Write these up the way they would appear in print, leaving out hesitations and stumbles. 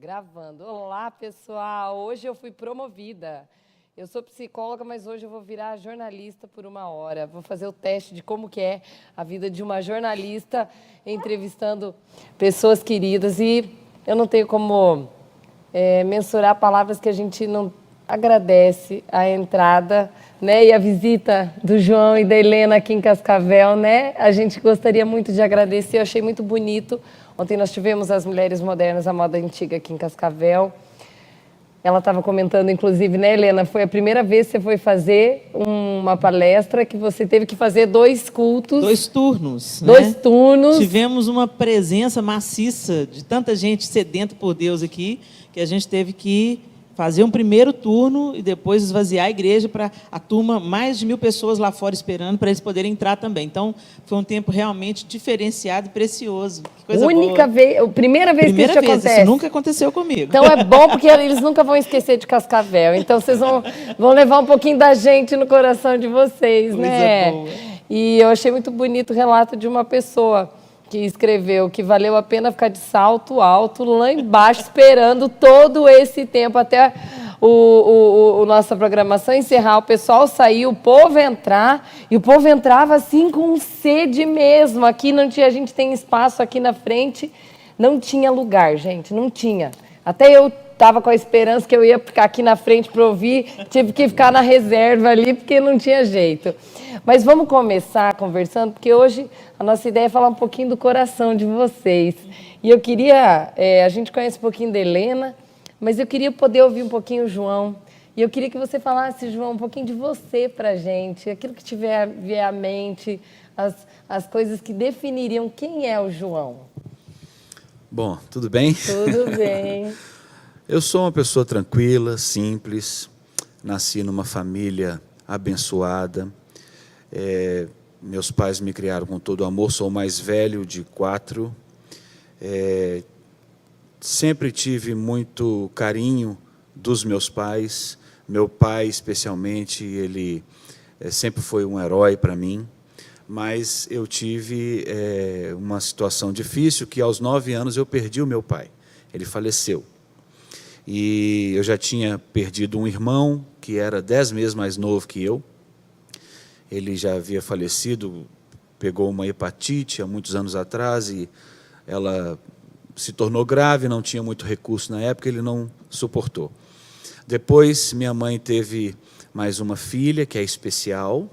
Gravando. Olá, pessoal. Hoje eu fui promovida. Eu sou psicóloga, mas hoje eu vou virar jornalista por 1 hora. Vou fazer o teste de como que é a vida de uma jornalista entrevistando pessoas queridas. E eu não tenho como mensurar palavras que a gente não agradece a entrada, né, e a visita do João e da Helena aqui em Cascavel, né? A gente gostaria muito de agradecer, eu achei muito bonito. Ontem nós tivemos as Mulheres Modernas, a Moda Antiga aqui em Cascavel. Ela estava comentando, inclusive, né, Helena? Foi a primeira vez que você foi fazer uma palestra que você teve que fazer 2 cultos. 2 turnos. 2 turnos. Tivemos uma presença maciça de tanta gente sedenta por Deus aqui, que a gente teve que fazer um primeiro turno e depois esvaziar a igreja para a turma, mais de 1000 pessoas lá fora esperando para eles poderem entrar também. Então, foi um tempo realmente diferenciado e precioso. Que coisa Única boa. vez, primeira vez que isso acontece. Isso nunca aconteceu comigo. Então é bom porque eles nunca vão esquecer de Cascavel. Então vocês vão levar um pouquinho da gente no coração de vocês, Coisa né? boa. E eu achei muito bonito o relato de uma pessoa que escreveu que valeu a pena ficar de salto alto lá embaixo, esperando todo esse tempo até nossa programação encerrar, o pessoal sair, o povo entrar, e o povo entrava assim com sede mesmo. Aqui não tinha, a gente tem espaço aqui na frente, não tinha lugar, gente, não tinha. Até eu estava com a esperança que eu ia ficar aqui na frente para ouvir, tive que ficar na reserva ali, porque não tinha jeito. Mas vamos começar conversando, porque hoje a nossa ideia é falar um pouquinho do coração de vocês. E eu queria, a gente conhece um pouquinho da Helena, mas eu queria poder ouvir um pouquinho o João. E eu queria que você falasse, João, um pouquinho de você para a gente, aquilo que vier à mente, as coisas que definiriam quem é o João. Bom, tudo bem? Tudo bem. Eu sou uma pessoa tranquila, simples, nasci numa família abençoada. Meus pais me criaram com todo amor, sou o mais velho de 4. Sempre tive muito carinho dos meus pais. Meu pai, especialmente, ele sempre foi um herói para mim. Mas eu tive uma situação difícil que, aos 9 anos, eu perdi o meu pai. Ele faleceu. E eu já tinha perdido um irmão, que era 10 meses mais novo que eu. Ele já havia falecido, pegou uma hepatite há muitos anos atrás, e ela se tornou grave, não tinha muito recurso na época, ele não suportou. Depois, minha mãe teve mais uma filha, que é especial,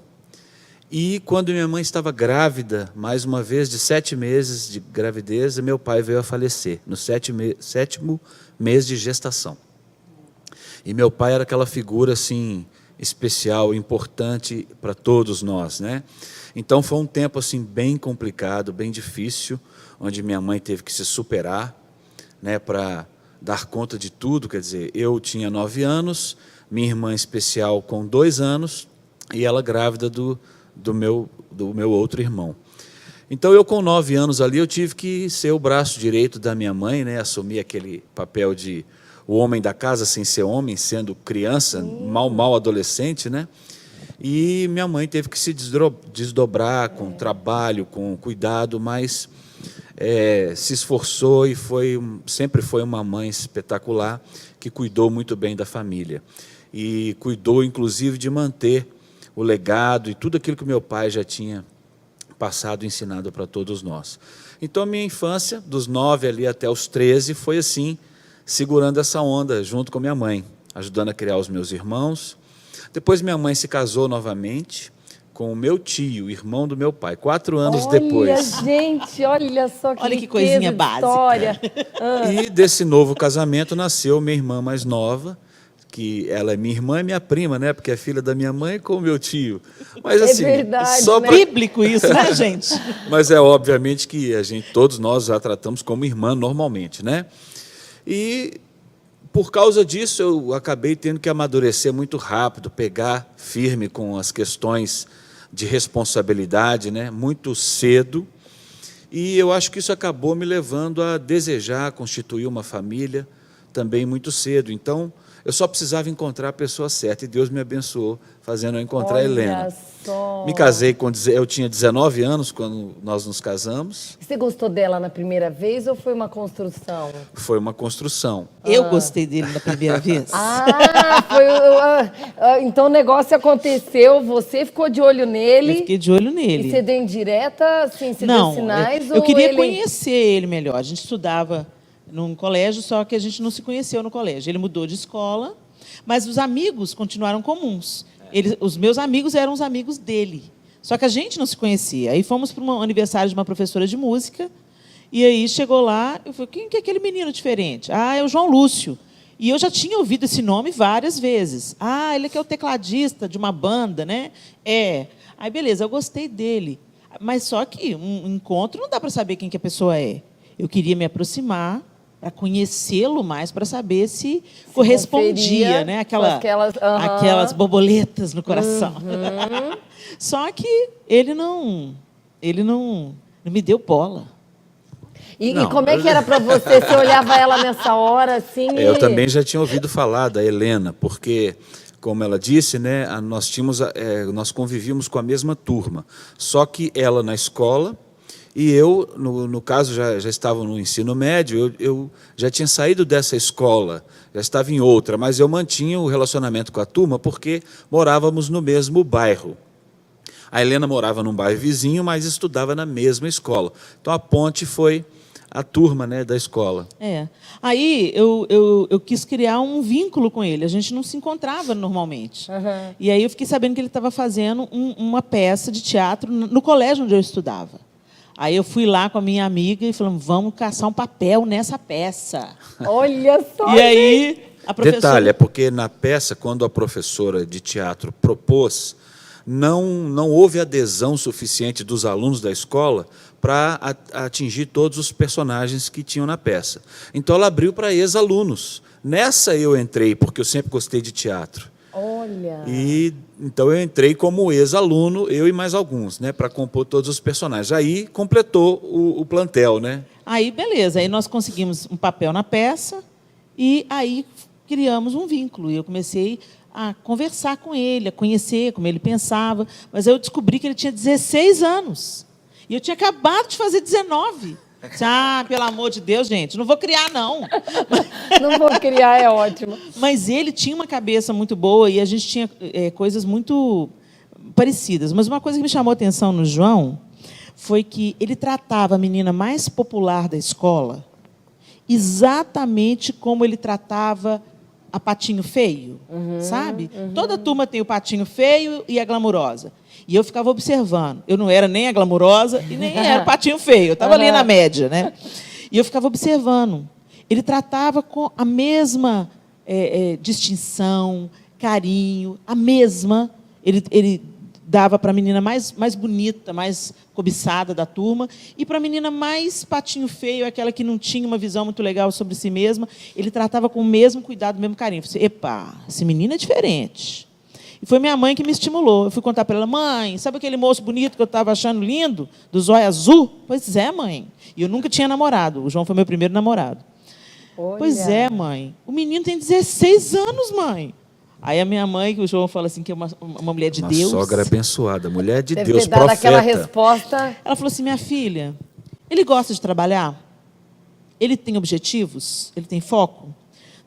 e quando minha mãe estava grávida, mais uma vez, de 7 meses de gravidez, meu pai veio a falecer, no 7º mês de gestação. E meu pai era aquela figura assim especial, importante para todos nós, né? Então foi um tempo assim bem complicado, bem difícil, onde minha mãe teve que se superar, né, para dar conta de tudo. Quer dizer, eu tinha 9 anos, minha irmã especial com 2 anos e ela grávida do meu outro irmão. Então, eu com 9 anos ali, eu tive que ser o braço direito da minha mãe, né? Assumir aquele papel de o homem da casa sem ser homem, sendo criança, mal adolescente, né? E minha mãe teve que se desdobrar com trabalho, com cuidado, mas se esforçou e sempre foi uma mãe espetacular, que cuidou muito bem da família. E cuidou, inclusive, de manter o legado e tudo aquilo que meu pai já tinha passado e ensinado para todos nós. Então, minha infância, dos 9 ali até os 13, foi assim, segurando essa onda, junto com minha mãe, ajudando a criar os meus irmãos. Depois, minha mãe se casou novamente com o meu tio, irmão do meu pai, 4 anos depois. Olha, gente, olha só que, olha que coisinha básica. História. E desse novo casamento nasceu minha irmã mais nova, que ela é minha irmã e minha prima, né? Porque é filha da minha mãe com o meu tio. Mas assim, verdade, só né? Bíblico isso, né, gente? Mas obviamente que todos nós já tratamos como irmã normalmente, né? E por causa disso eu acabei tendo que amadurecer muito rápido, pegar firme com as questões de responsabilidade, né? Muito cedo. E eu acho que isso acabou me levando a desejar constituir uma família também muito cedo. Então, Eu só precisava encontrar a pessoa certa, e Deus me abençoou fazendo eu encontrar a Olha Helena. só. Me casei eu tinha 19 anos quando nós nos casamos. Você gostou dela na primeira vez ou foi uma construção? Foi uma construção. Eu gostei dele na primeira vez. Então o negócio aconteceu, você ficou de olho Eu nele. fiquei de olho E nele. você deu indireta, assim, você Não, deu sinais? eu ou queria ele... conhecer ele melhor. A gente estudava num colégio, só que a gente não se conheceu no colégio. Ele mudou de escola, mas os amigos continuaram comuns. Os meus amigos eram os amigos dele. Só que a gente não se conhecia. Aí fomos para um aniversário de uma professora de música, e aí chegou lá, eu falei, quem que é aquele menino diferente? Ah, é o João Lúcio. E eu já tinha ouvido esse nome várias vezes. Ah, ele é que é o tecladista de uma banda, né? É. Aí, beleza, eu gostei dele. Mas só que um encontro não dá para saber quem que a pessoa é. Eu queria me aproximar para conhecê-lo mais, para saber se correspondia, né? Aquelas borboletas no coração. Só que ele não me deu bola. E como é que era para você? Você olhava ela nessa hora, assim... Eu também já tinha ouvido falar da Helena, porque, como ela disse, né, nós convivíamos com a mesma turma. Só que ela na escola, e eu, no caso, já estava no ensino médio, eu já tinha saído dessa escola, já estava em outra, mas eu mantinha o relacionamento com a turma porque morávamos no mesmo bairro. A Helena morava num bairro vizinho, mas estudava na mesma escola. Então, a ponte foi a turma, né, da escola. Aí eu quis criar um vínculo com ele. A gente não se encontrava normalmente. E aí eu fiquei sabendo que ele estava fazendo uma peça de teatro no colégio onde eu estudava. Aí eu fui lá com a minha amiga e falamos, vamos caçar um papel nessa peça. Olha só! E aí a professora... Detalhe, é porque na peça, quando a professora de teatro propôs, não houve adesão suficiente dos alunos da escola para atingir todos os personagens que tinham na peça. Então, ela abriu para ex-alunos. Nessa eu entrei, porque eu sempre gostei de teatro. Olha! Então, eu entrei como ex-aluno, eu e mais alguns, né, para compor todos os personagens. Aí, completou o plantel, né? Aí, beleza. Aí nós conseguimos um papel na peça e aí criamos um vínculo. E eu comecei a conversar com ele, a conhecer como ele pensava. Mas eu descobri que ele tinha 16 anos. E eu tinha acabado de fazer 19. Ah, pelo amor de Deus, gente, não vou criar, não. Não vou criar, é ótimo. Mas ele tinha uma cabeça muito boa e a gente tinha coisas muito parecidas. Mas uma coisa que me chamou a atenção no João foi que ele tratava a menina mais popular da escola exatamente como ele tratava a patinho feio, sabe? Toda turma tem o patinho feio e a glamurosa. E eu ficava observando. Eu não era nem a glamurosa e nem era o patinho feio. Eu estava ali na média, né? E eu ficava observando. Ele tratava com a mesma distinção, carinho, a mesma. Ele dava para a menina mais bonita, mais cobiçada da turma, e para a menina mais patinho feio, aquela que não tinha uma visão muito legal sobre si mesma, ele tratava com o mesmo cuidado, o mesmo carinho. Eu falei, epa, esse menino é diferente. E foi minha mãe que me estimulou. Eu fui contar para ela, mãe, sabe aquele moço bonito que eu estava achando lindo, do zóio azul? Pois é, mãe. E eu nunca tinha namorado. O João foi meu primeiro namorado. Olha. Pois é, mãe. O menino tem 16 anos, mãe. Aí a minha mãe, que o João fala assim, que é uma mulher de Deus. Uma sogra abençoada, mulher de Deve Deus, ter dado profeta. aquela resposta. Ela falou assim, minha filha, ele gosta de trabalhar? Ele tem objetivos? Ele tem foco?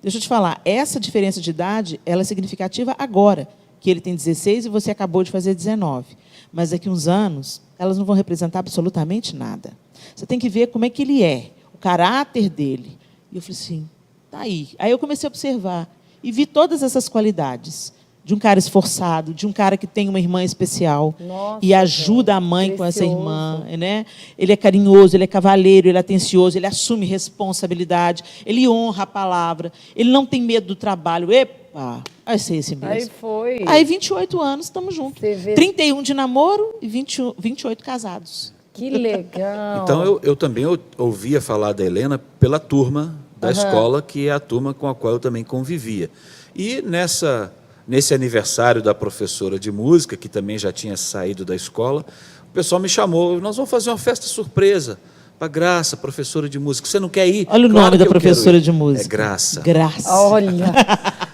Deixa eu te falar, essa diferença de idade, ela é significativa agora, que ele tem 16 e você acabou de fazer 19. Mas daqui a uns anos, elas não vão representar absolutamente nada. Você tem que ver como é que ele é, o caráter dele. E eu falei assim, tá aí. Aí eu comecei a observar e vi todas essas qualidades de um cara esforçado, de um cara que tem uma irmã especial. Nossa, e ajuda a mãe com essa precioso. irmã, né? Ele é carinhoso, ele é cavalheiro, ele é atencioso, ele assume responsabilidade, ele honra a palavra, ele não tem medo do trabalho. Epa, vai ser esse mesmo. Aí foi. Aí 28 anos, estamos juntos. Você vê. 31 de namoro e 28 casados. Que legal. Então, eu também ouvia falar da Helena pela turma da escola, que é a turma com a qual eu também convivia. E nesse aniversário da professora de música, que também já tinha saído da escola, o pessoal me chamou, nós vamos fazer uma festa surpresa para Graça, professora de música. Você não quer ir? Olha o Claro nome que da eu quero professora ir. de música. É Graça. Graça. Olha.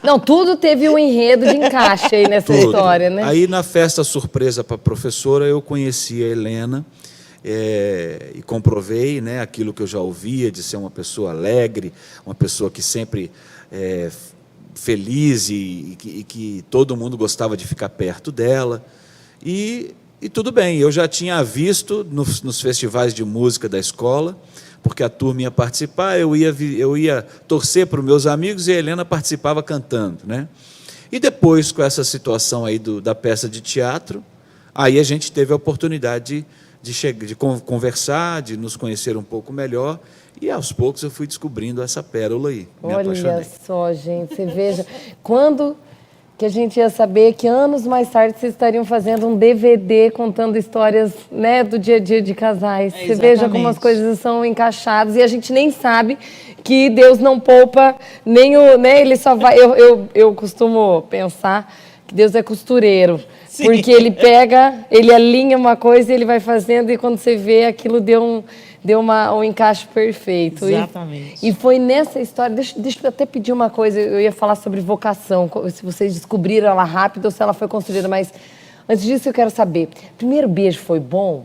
Não, tudo teve um enredo de encaixe aí nessa Tudo. história, né? Aí, na festa surpresa para a professora, eu conheci a Helena e comprovei, né, aquilo que eu já ouvia, de ser uma pessoa alegre, uma pessoa que sempre feliz e que todo mundo gostava de ficar perto dela. E tudo bem, eu já tinha visto nos festivais de música da escola, porque a turma ia participar, eu ia torcer para os meus amigos e a Helena participava cantando, né? E depois, com essa situação aí da peça de teatro, aí a gente teve a oportunidade de conversar, de nos conhecer um pouco melhor, e aos poucos eu fui descobrindo essa pérola aí. Me apaixonei. Olha só, gente, você veja, quando que a gente ia saber que anos mais tarde vocês estariam fazendo um DVD contando histórias, né, do dia a dia de casais. Você veja como as coisas são encaixadas e a gente nem sabe que Deus não poupa nem o, né, ele só vai, eu costumo pensar que Deus é costureiro. Sim. Porque ele pega, ele alinha uma coisa e ele vai fazendo, e quando você vê, aquilo deu um encaixe perfeito. Exatamente. E foi nessa história, deixa eu até pedir uma coisa, eu ia falar sobre vocação, se vocês descobriram ela rápido ou se ela foi construída, mas antes disso eu quero saber, primeiro beijo foi bom?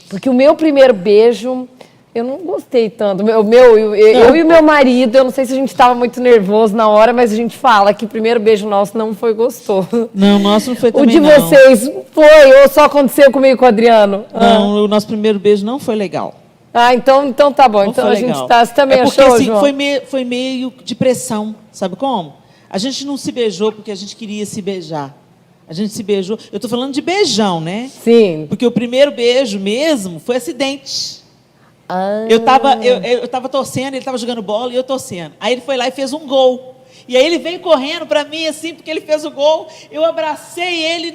Porque o meu primeiro beijo, eu não gostei tanto. Eu e o meu marido, eu não sei se a gente estava muito nervoso na hora, mas a gente fala que o primeiro beijo nosso não foi gostoso. Não, o nosso não foi também, o de vocês foi ou só aconteceu comigo e com o Adriano? Não, o nosso primeiro beijo não foi legal. Ah, então tá bom. Então a gente tá... Você também porque, achou, assim, João? foi meio de pressão, sabe como? A gente não se beijou porque a gente queria se beijar. A gente se beijou... Eu estou falando de beijão, né? Sim. Porque o primeiro beijo mesmo foi acidente. Ah. Eu tava torcendo, ele estava jogando bola e eu torcendo. Aí ele foi lá e fez um gol. E aí ele veio correndo para mim, assim, porque ele fez o gol. Eu abracei ele,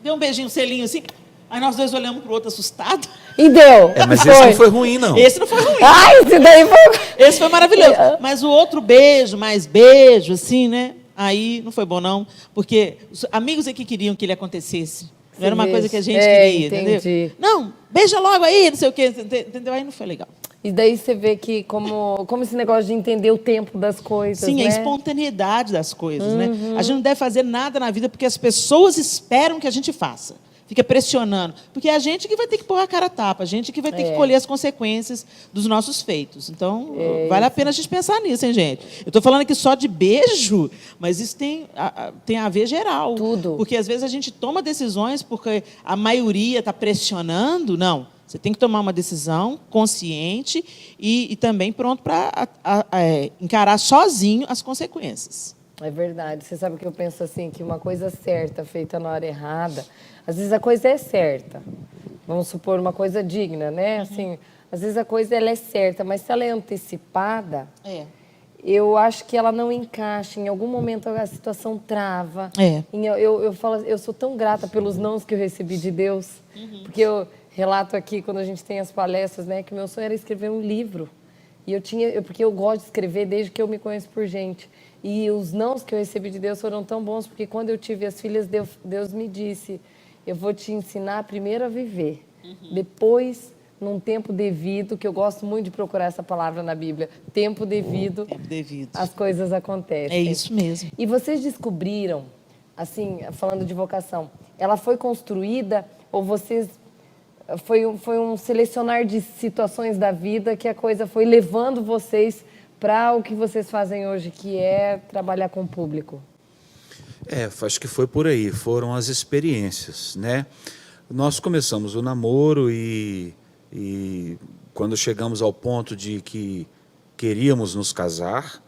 deu um beijinho, um selinho, assim. Aí nós dois olhamos para o outro assustado. E deu. Mas esse não foi ruim, não. Esse não foi ruim. Ai, esse daí foi... Esse foi maravilhoso. Mas o outro beijo, mais beijo, assim, né? Aí não foi bom, não. Porque os amigos aqui queriam que ele acontecesse. Não era uma coisa que a gente queria, entendi. Entendeu? Não, beija logo aí, não sei o quê, entendeu? Aí não foi legal. E daí você vê que como esse negócio de entender o tempo das coisas, Sim, né? a espontaneidade das coisas, né? A gente não deve fazer nada na vida porque as pessoas esperam que a gente faça. Fica pressionando. Porque é a gente que vai ter que pôr a cara a tapa, a gente que vai ter que colher as consequências dos nossos feitos. Então, vale a pena a gente pensar nisso, hein, gente? Eu estou falando aqui só de beijo, mas isso tem a ver geral. Tudo. Porque, às vezes, a gente toma decisões porque a maioria está pressionando. Não. Você tem que tomar uma decisão consciente e também pronto para encarar sozinho as consequências. É verdade. Você sabe que eu penso assim, que uma coisa certa feita na hora errada, às vezes a coisa é certa. Vamos supor uma coisa digna, né? Assim, às vezes a coisa ela é certa, mas se ela é antecipada, eu acho que ela não encaixa. Em algum momento a situação trava. Eu falo, eu sou tão grata pelos nãos que eu recebi de Deus, porque eu relato aqui quando a gente tem as palestras, né, que o meu sonho era escrever um livro. E porque eu gosto de escrever desde que eu me conheço por gente. E os nãos que eu recebi de Deus foram tão bons, porque quando eu tive as filhas, Deus me disse, eu vou te ensinar primeiro a viver, depois, num tempo devido, que eu gosto muito de procurar essa palavra na Bíblia, tempo devido, as coisas acontecem. É isso mesmo. E vocês descobriram, assim, falando de vocação, ela foi construída ou vocês... Foi um selecionar de situações da vida que a coisa foi levando vocês para o que vocês fazem hoje, que é trabalhar com o público? Acho que foi por aí, foram as experiências, né? Nós começamos o namoro e quando chegamos ao ponto de que queríamos nos casar,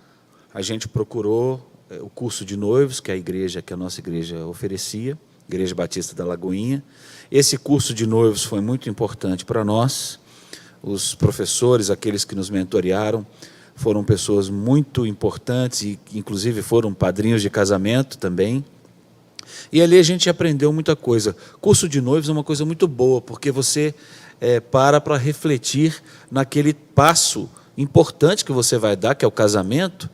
a gente procurou o curso de noivos que a nossa igreja oferecia, Igreja Batista da Lagoinha. Esse curso de noivos foi muito importante para nós. Os professores, aqueles que nos mentorearam, foram pessoas muito importantes e, inclusive, foram padrinhos de casamento também. E ali a gente aprendeu muita coisa. Curso de noivos é uma coisa muito boa, porque você para refletir naquele passo importante que você vai dar, que é o casamento,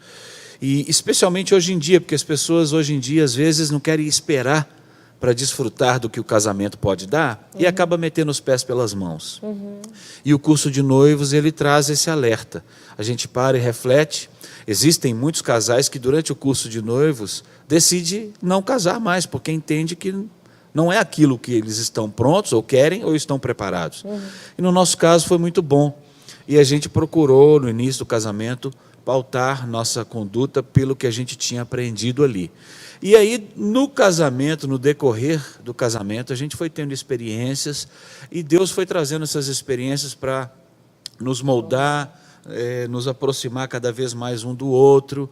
e especialmente hoje em dia, porque as pessoas hoje em dia, às vezes, não querem esperar para desfrutar do que o casamento pode dar e acaba metendo os pés pelas mãos. E o curso de noivos, ele traz esse alerta. A gente para e reflete. Existem muitos casais que durante o curso de noivos decidem não casar mais, porque entende que não é aquilo que eles estão prontos, ou querem, ou estão preparados. E no nosso caso foi muito bom. E a gente procurou, no início do casamento, pautar nossa conduta pelo que a gente tinha aprendido ali. E aí, no casamento, no decorrer do casamento, a gente foi tendo experiências e Deus foi trazendo essas experiências para nos moldar, nos aproximar cada vez mais um do outro.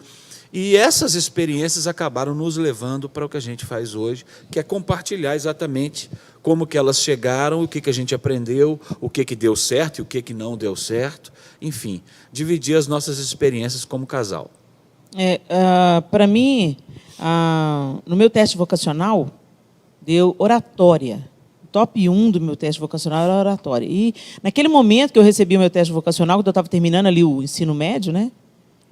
E essas experiências acabaram nos levando para o que a gente faz hoje, que é compartilhar exatamente como que elas chegaram, o que a gente aprendeu, o que deu certo e o que não deu certo. Enfim, dividir as nossas experiências como casal. Para mim, no meu teste vocacional, deu oratória. O top 1 do meu teste vocacional era oratória. E naquele momento que eu recebi o meu teste vocacional, quando eu estava terminando ali o ensino médio, né?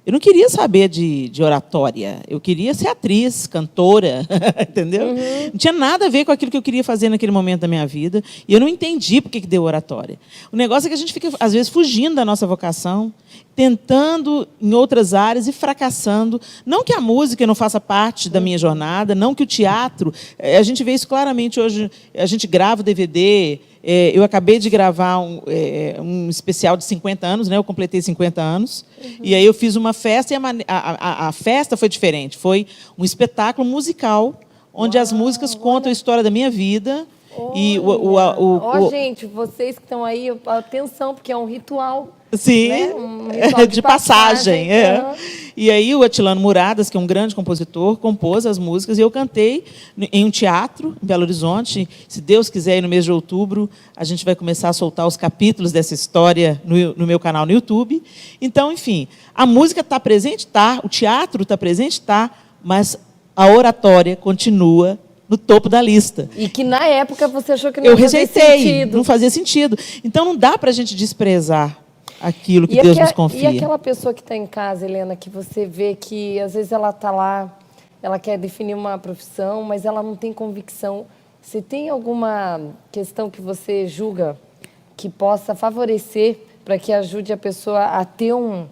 Eu não queria saber de oratória. Eu queria ser atriz, cantora, entendeu? Não tinha nada a ver com aquilo que eu queria fazer naquele momento da minha vida. E eu não entendi por que deu oratória. O negócio é que a gente fica, às vezes, fugindo da nossa vocação, tentando em outras áreas e fracassando. Não que a música não faça parte da minha jornada, não que o teatro... A gente vê isso claramente hoje. A gente grava o DVD... Eu acabei de gravar um especial de 50 anos, né? Eu completei 50 anos, e aí eu fiz uma festa, e a festa foi diferente. Foi um espetáculo musical, onde as músicas contam a história da minha vida. Gente, vocês que estão aí, atenção, porque é um ritual. Sim, né? Um ritual de passagem. E aí o Atilano Muradas, que é um grande compositor, compôs as músicas e eu cantei em um teatro em Belo Horizonte. Se Deus quiser, aí no mês de outubro, a gente vai começar a soltar os capítulos dessa história no meu canal no YouTube. Então, enfim, a música está presente? Está. O teatro está presente? Está. Mas a oratória continua no topo da lista. E que, na época, você achou que não eu fazia rejeitei, sentido. Não fazia sentido. Então, não dá para a gente desprezar aquilo que Deus nos confia. E aquela pessoa que está em casa, Helena, que você vê que, às vezes, ela está lá, ela quer definir uma profissão, mas ela não tem convicção. Você tem alguma questão que você julga que possa favorecer para que ajude a pessoa a ter uma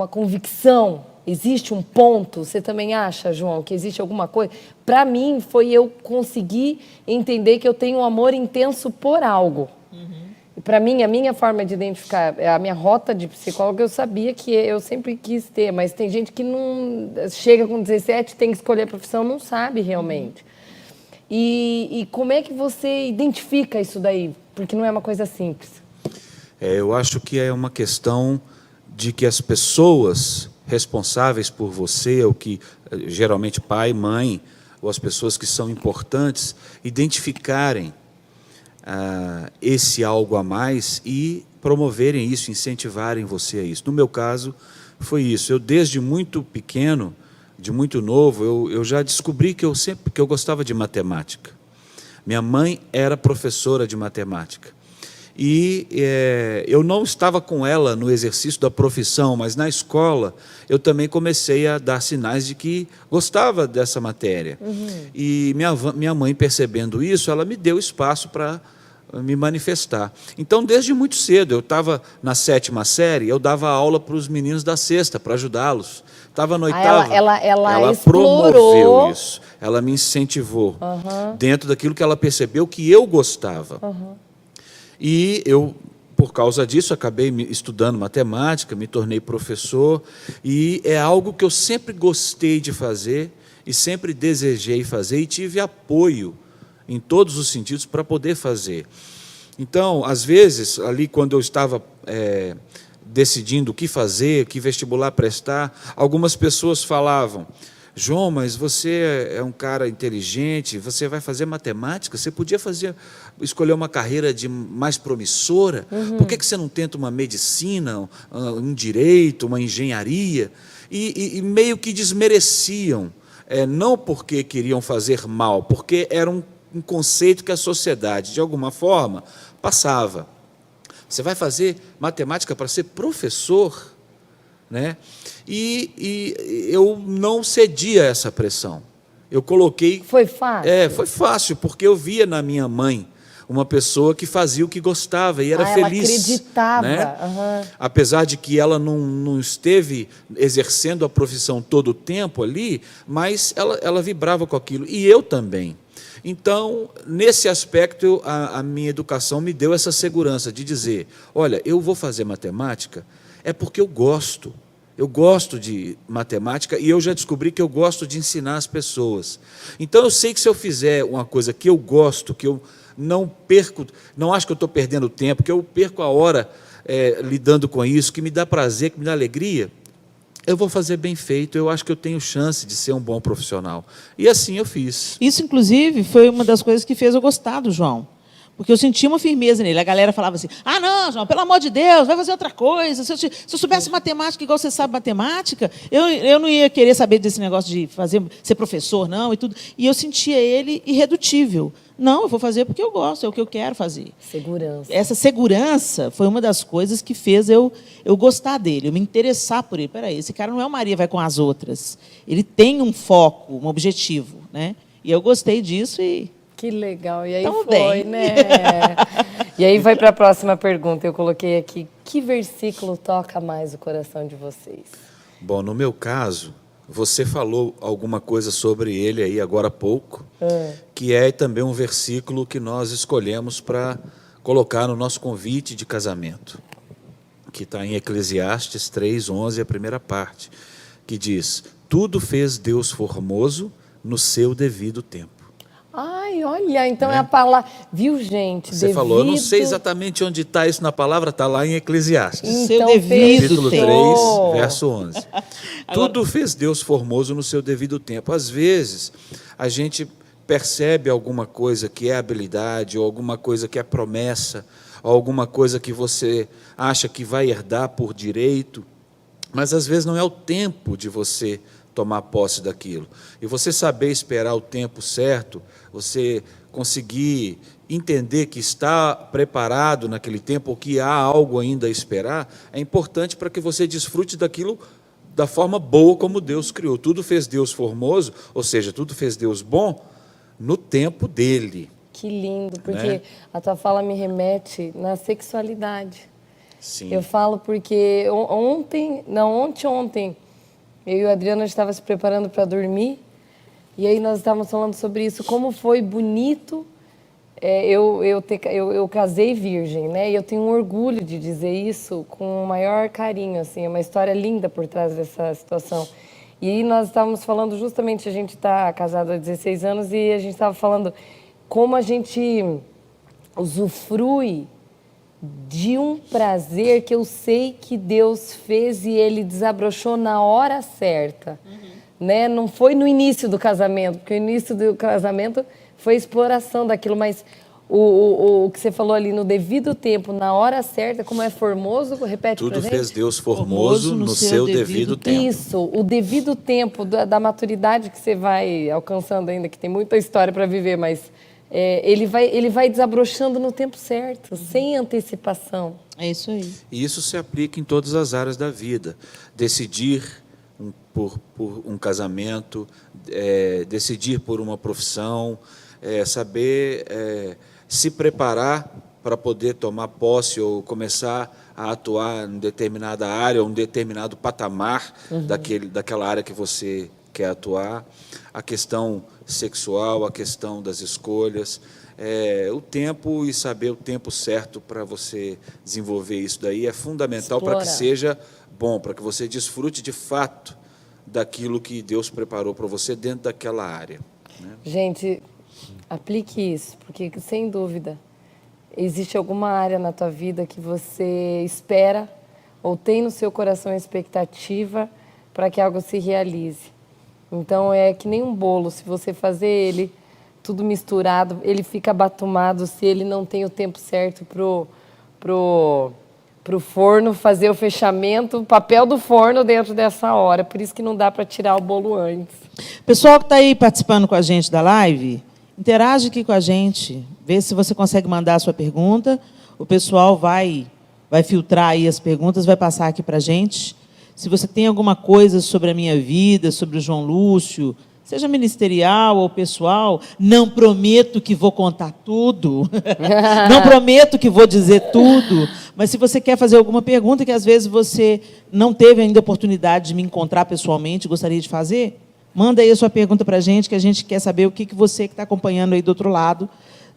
convicção? Existe um ponto? Você também acha, João, que existe alguma coisa? Para mim, foi eu conseguir entender que eu tenho um amor intenso por algo. Para mim, a minha forma de identificar, a minha rota de psicólogo, eu sabia que eu sempre quis ter, mas tem gente que não chega com 17, tem que escolher a profissão, não sabe realmente. E como é que você identifica isso daí? Porque não é uma coisa simples. Eu acho que é uma questão de que as pessoas responsáveis por você, ou que geralmente pai, mãe, ou as pessoas que são importantes, identificarem esse algo a mais e promoverem isso, incentivarem você a isso. No meu caso, foi isso. Eu, desde muito pequeno, de muito novo, eu já descobri que eu gostava de matemática. Minha mãe era professora de matemática. E eu não estava com ela no exercício da profissão, mas na escola eu também comecei a dar sinais de que gostava dessa matéria. E minha mãe, percebendo isso, ela me deu espaço para me manifestar. Então, desde muito cedo, eu estava na 7ª série, eu dava aula para os meninos da 6ª, para ajudá-los. Estava na 8ª. Ela promoveu isso, ela me incentivou, dentro daquilo que ela percebeu que eu gostava. E eu, por causa disso, acabei estudando matemática, me tornei professor, e é algo que eu sempre gostei de fazer, e sempre desejei fazer, e tive apoio em todos os sentidos para poder fazer. Então, às vezes, ali quando eu estava decidindo o que fazer, que vestibular prestar, algumas pessoas falavam: João, mas você é um cara inteligente, você vai fazer matemática, você podia escolher uma carreira mais promissora, por que você não tenta uma medicina, um direito, uma engenharia? E meio que desmereciam, não porque queriam fazer mal, porque era um conceito que a sociedade, de alguma forma, passava. Você vai fazer matemática para ser professor? Né? E eu não cedia a essa pressão. eu coloquei... Foi fácil? Foi fácil, porque eu via na minha mãe uma pessoa que fazia o que gostava e era feliz. Ela acreditava. Né? Uhum. Apesar de que ela não esteve exercendo a profissão todo o tempo ali, mas ela vibrava com aquilo. E eu também. Então, nesse aspecto, a minha educação me deu essa segurança de dizer, olha, eu vou fazer matemática é porque eu gosto. Eu gosto de matemática e eu já descobri que eu gosto de ensinar as pessoas. Então, eu sei que se eu fizer uma coisa que eu gosto, que eu não perco, não acho que eu estou perdendo tempo, que eu perco a hora lidando com isso, que me dá prazer, que me dá alegria, eu vou fazer bem feito, eu acho que eu tenho chance de ser um bom profissional. E assim eu fiz. Isso, inclusive, foi uma das coisas que fez eu gostar do João. Porque eu sentia uma firmeza nele. A galera falava assim, não, João, pelo amor de Deus, vai fazer outra coisa. Se eu soubesse matemática igual você sabe matemática, eu não ia querer saber desse negócio de ser professor, não, e tudo. E eu sentia ele irredutível. Não, eu vou fazer porque eu gosto, é o que eu quero fazer. Segurança. Essa segurança foi uma das coisas que fez eu gostar dele, eu me interessar por ele. Peraí, esse cara não é o Maria vai com as outras. Ele tem um foco, um objetivo, né? E eu gostei disso e... Que legal. E aí Tamo foi, bem. né? E aí vai para a próxima pergunta. Eu coloquei aqui, que versículo toca mais o coração de vocês? Bom, no meu caso, você falou alguma coisa sobre ele aí agora há pouco, que é também um versículo que nós escolhemos para colocar no nosso convite de casamento, que está em Eclesiastes 3:11, a primeira parte, que diz, tudo fez Deus formoso no seu devido tempo. Ai, olha, então é a palavra... Viu, gente? Você falou, eu não sei exatamente onde está isso na palavra, está lá em Eclesiastes. Seu Então, devido Capítulo tempo. 3, verso 11. Tudo fez Deus formoso no seu devido tempo. Às vezes, a gente percebe alguma coisa que é habilidade, ou alguma coisa que é promessa, ou alguma coisa que você acha que vai herdar por direito, mas às vezes não é o tempo de você tomar posse daquilo. E você saber esperar o tempo certo, você conseguir entender que está preparado naquele tempo, ou que há algo ainda a esperar, é importante para que você desfrute daquilo da forma boa como Deus criou. Tudo fez Deus formoso, ou seja, tudo fez Deus bom no tempo dele. Que lindo, porque Né? a tua fala me remete na sexualidade. Sim. Eu falo porque ontem, eu e o Adriano estava se preparando para dormir, e aí nós estávamos falando sobre isso, como foi bonito. Eu casei virgem, né? E eu tenho um orgulho de dizer isso com o maior carinho, assim, é uma história linda por trás dessa situação. E aí nós estávamos falando justamente, a gente está casado há 16 anos e a gente estava falando como a gente usufrui de um prazer que eu sei que Deus fez e Ele desabrochou na hora certa, né? Não foi no início do casamento, porque o início do casamento foi a exploração daquilo, mas o que você falou ali no devido tempo, na hora certa, como é formoso, repete pra Tudo gente. fez Deus formoso no seu devido tempo. Isso, o devido tempo da maturidade que você vai alcançando ainda, que tem muita história para viver, mas ele vai desabrochando no tempo certo, sem antecipação. É isso aí. E isso se aplica em todas as áreas da vida. Decidir por um casamento, decidir por uma profissão, saber se preparar para poder tomar posse ou começar a atuar em determinada área, ou um determinado patamar daquela área que você quer atuar, a questão sexual, a questão das escolhas, o tempo e saber o tempo certo para você desenvolver isso daí é fundamental para que seja bom, para que você desfrute de fato daquilo que Deus preparou para você dentro daquela área. Né? Gente, aplique isso, porque sem dúvida existe alguma área na tua vida que você espera ou tem no seu coração a expectativa para que algo se realize. Então é que nem um bolo, se você fazer ele tudo misturado, ele fica abatumado se ele não tem o tempo certo pro forno fazer o fechamento, o papel do forno dentro dessa hora. Por isso que não dá para tirar o bolo antes. Pessoal que está aí participando com a gente da live, interage aqui com a gente, vê se você consegue mandar a sua pergunta. O pessoal vai filtrar aí as perguntas, vai passar aqui para a gente. Se você tem alguma coisa sobre a minha vida, sobre o João Lúcio, seja ministerial ou pessoal, não prometo que vou contar tudo, não prometo que vou dizer tudo, mas se você quer fazer alguma pergunta que às vezes você não teve ainda oportunidade de me encontrar pessoalmente, gostaria de fazer, manda aí a sua pergunta para a gente, que a gente quer saber o que você que está acompanhando aí do outro lado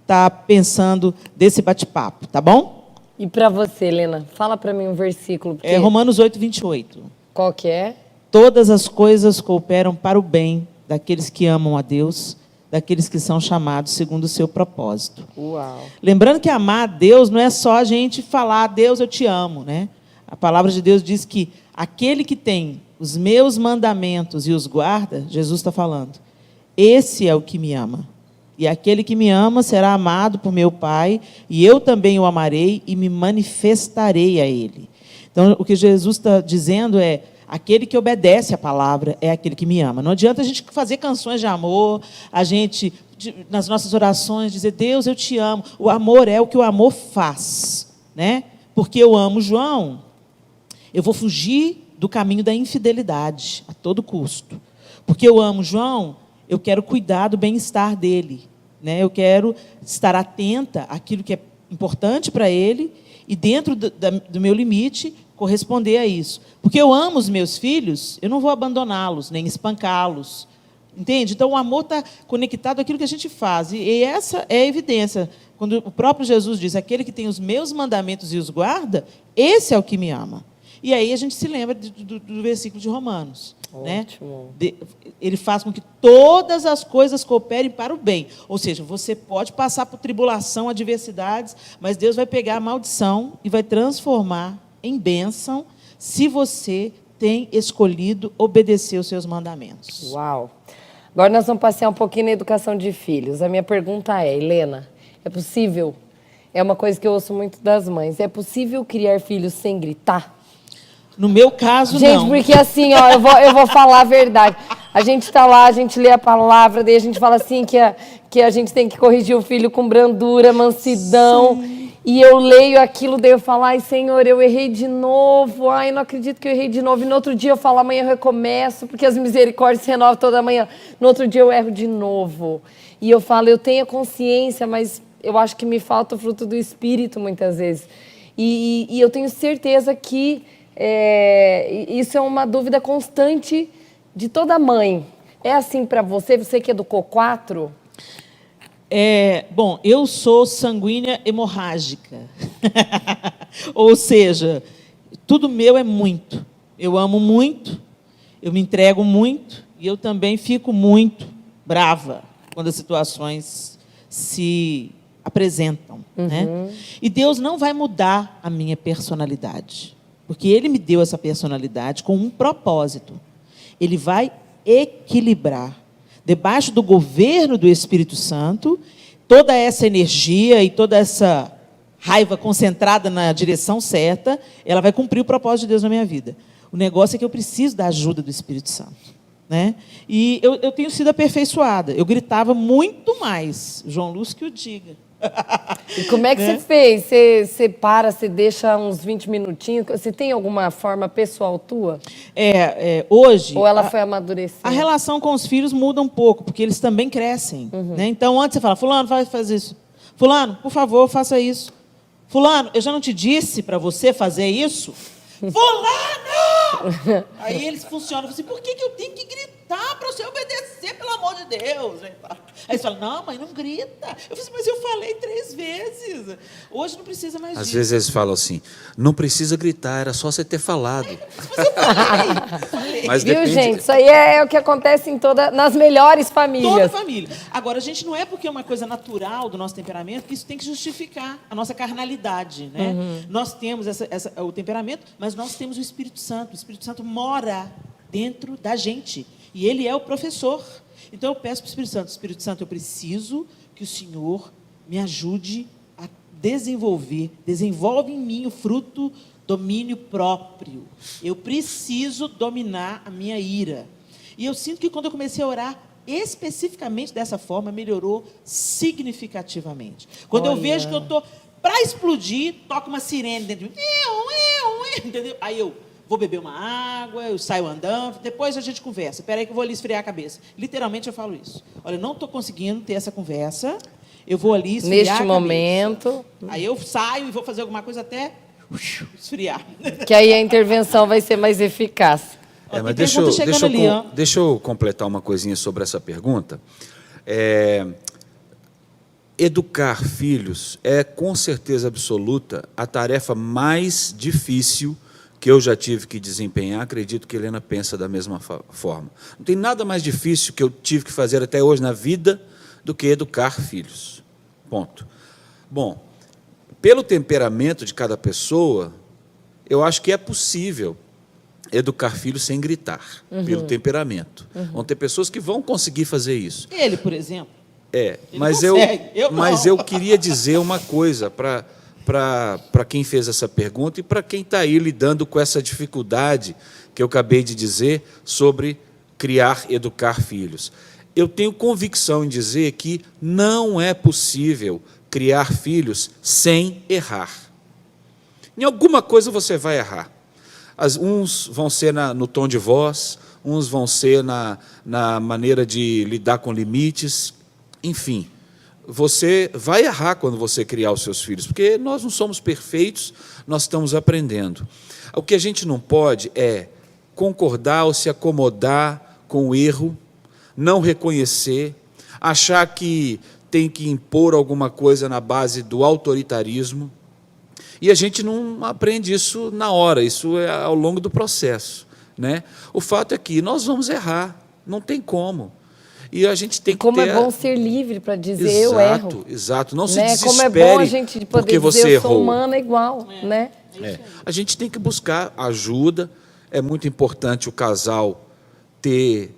está pensando desse bate-papo, tá bom? E para você, Helena, fala para mim um versículo. Porque... É Romanos 8, 28. Qual que é? Todas as coisas cooperam para o bem daqueles que amam a Deus, daqueles que são chamados segundo o seu propósito. Uau. Lembrando que amar a Deus não é só a gente falar, Deus, eu te amo, né? A palavra de Deus diz que aquele que tem os meus mandamentos e os guarda, Jesus está falando, esse é o que me ama. E aquele que me ama será amado por meu Pai, e eu também o amarei e me manifestarei a ele. Então, o que Jesus está dizendo é, aquele que obedece a palavra é aquele que me ama. Não adianta a gente fazer canções de amor, a gente, nas nossas orações, dizer, Deus, eu te amo. O amor é o que o amor faz, né? Porque eu amo João, eu vou fugir do caminho da infidelidade, a todo custo. Porque eu amo João, eu quero cuidar do bem-estar dele, né? Eu quero estar atenta àquilo que é importante para ele e, dentro do meu limite, corresponder a isso. Porque eu amo os meus filhos, eu não vou abandoná-los, nem espancá-los. Entende? Então, o amor está conectado àquilo que a gente faz. E essa é a evidência. Quando o próprio Jesus diz, aquele que tem os meus mandamentos e os guarda, esse é o que me ama. E aí a gente se lembra do versículo de Romanos. Ótimo. Né? Ele faz com que todas as coisas cooperem para o bem. Ou seja, você pode passar por tribulação, adversidades, mas Deus vai pegar a maldição e vai transformar em bênção se você tem escolhido obedecer os seus mandamentos. Uau! Agora nós vamos passear um pouquinho na educação de filhos. A minha pergunta é, Helena, é possível? É uma coisa que eu ouço muito das mães. É possível criar filhos sem gritar? No meu caso, gente, não. porque assim, ó, eu vou falar a verdade. A gente está lá, a gente lê a palavra, daí a gente fala assim que a gente tem que corrigir o filho com brandura, mansidão. Sim. E eu leio aquilo, daí eu falo, ai, Senhor, eu errei de novo. Ai, não acredito que eu errei de novo. E no outro dia eu falo, amanhã eu recomeço, porque as misericórdias se renovam toda manhã. No outro dia eu erro de novo. E eu falo, eu tenho a consciência, mas eu acho que me falta o fruto do Espírito muitas vezes. E eu tenho certeza que isso é uma dúvida constante de toda mãe. É assim para você? Você que educou 4? Bom, eu sou sanguínea hemorrágica. Ou seja, tudo meu é muito. Eu amo muito, eu me entrego muito e eu também fico muito brava quando as situações se apresentam. Uhum. Né? E Deus não vai mudar a minha personalidade. Porque Ele me deu essa personalidade com um propósito. Ele vai equilibrar, debaixo do governo do Espírito Santo, toda essa energia e toda essa raiva concentrada na direção certa, ela vai cumprir o propósito de Deus na minha vida. O negócio é que eu preciso da ajuda do Espírito Santo. Né? E eu tenho sido aperfeiçoada. Eu gritava muito mais, João Lúcio que o diga. E como é que você fez? Você para, você deixa uns 20 minutinhos? Você tem alguma forma pessoal tua? Hoje... Ou ela foi amadurecendo? A relação com os filhos muda um pouco, porque eles também crescem. Né? Então, antes você fala, fulano, faz isso. Fulano, por favor, faça isso. Fulano, eu já não te disse para você fazer isso? Fulano! Aí eles funcionam. Assim, por que eu tenho que gritar para você obedecer, pelo amor de Deus? Aí eles falam, não, mãe, não grita. Eu falei, mas eu falei 3 vezes. Hoje não precisa mais disso. Às vezes eles falam assim, não precisa gritar, era só você ter falado. Mas eu falei. Mas viu, depende... gente? Isso aí é o que acontece nas melhores famílias. Toda família. Agora, a gente não é porque é uma coisa natural do nosso temperamento que isso tem que justificar a nossa carnalidade. Né? Nós temos o temperamento, mas nós temos o Espírito Santo. O Espírito Santo mora dentro da gente. E ele é o professor. Então, eu peço para o Espírito Santo, eu preciso que o Senhor me ajude a desenvolve em mim o fruto domínio próprio. Eu preciso dominar a minha ira. E eu sinto que quando eu comecei a orar especificamente dessa forma, melhorou significativamente. Quando eu vejo que eu estou para explodir, toca uma sirene dentro de mim, entendeu? Aí eu vou beber uma água, eu saio andando, depois a gente conversa. Espera aí que eu vou ali esfriar a cabeça. Literalmente eu falo isso. Olha, eu não estou conseguindo ter essa conversa, eu vou ali esfriar Neste a cabeça. momento. Aí eu saio e vou fazer alguma coisa até esfriar. Que aí a intervenção vai ser mais eficaz. Mas tem pergunta chegando ali, ó. deixa eu completar uma coisinha sobre essa pergunta. Educar filhos é, com certeza absoluta, a tarefa mais difícil que eu já tive que desempenhar. Acredito que Helena pensa da mesma forma. Não tem nada mais difícil que eu tive que fazer até hoje na vida do que educar filhos. Ponto. Bom, pelo temperamento de cada pessoa, eu acho que é possível educar filhos sem gritar, pelo temperamento. Vão ter pessoas que vão conseguir fazer isso. Ele, por exemplo. Mas eu queria dizer uma coisa para quem fez essa pergunta e para quem está aí lidando com essa dificuldade que eu acabei de dizer sobre educar filhos. Eu tenho convicção em dizer que não é possível criar filhos sem errar. Em alguma coisa você vai errar. Uns vão ser no tom de voz, uns vão ser na maneira de lidar com limites. Enfim, você vai errar quando você criar os seus filhos, porque nós não somos perfeitos, nós estamos aprendendo. O que a gente não pode é concordar ou se acomodar com o erro, não reconhecer, achar que tem que impor alguma coisa na base do autoritarismo. E a gente não aprende isso na hora, isso é ao longo do processo, né? O fato é que nós vamos errar, não tem como. E a gente tem que como ter... é bom ser livre para dizer eu erro. Exato, não se né? desespere como é bom a gente poder porque você dizer eu errou. sou humana igual, né? A gente tem que buscar ajuda, é muito importante o casal ter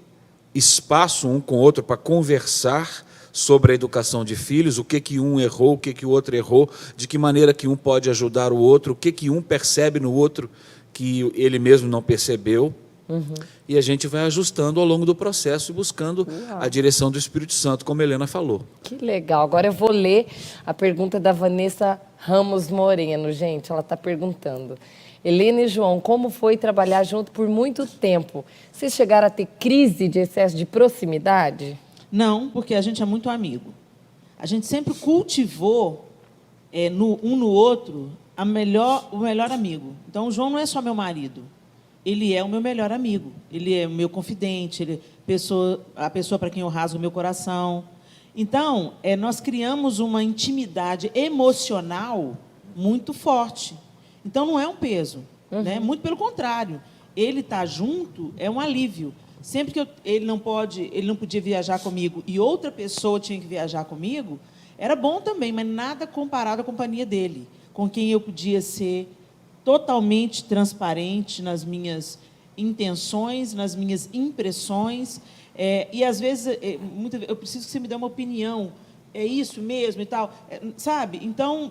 espaço um com o outro para conversar sobre a educação de filhos, o que um errou, o que o outro errou, de que maneira que um pode ajudar o outro, o que um percebe no outro que ele mesmo não percebeu. E a gente vai ajustando ao longo do processo e buscando a direção do Espírito Santo, como a Helena falou. Que legal. Agora eu vou ler a pergunta da Vanessa Ramos Moreno, gente. Ela está perguntando. Helena e João, como foi trabalhar junto por muito tempo? Vocês chegaram a ter crise de excesso de proximidade? Não, porque a gente é muito amigo. A gente sempre cultivou um no outro o melhor amigo. Então, o João não é só meu marido. Ele é o meu melhor amigo. Ele é o meu confidente, ele é a pessoa para quem eu rasgo o meu coração. Então, nós criamos uma intimidade emocional muito forte. Então, não é um peso, né? Muito pelo contrário. Ele estar junto é um alívio. Sempre que ele não podia viajar comigo e outra pessoa tinha que viajar comigo, era bom também, mas nada comparado à companhia dele, com quem eu podia ser totalmente transparente nas minhas intenções, nas minhas impressões, e às vezes eu preciso que você me dê uma opinião, é isso mesmo e tal, sabe? Então,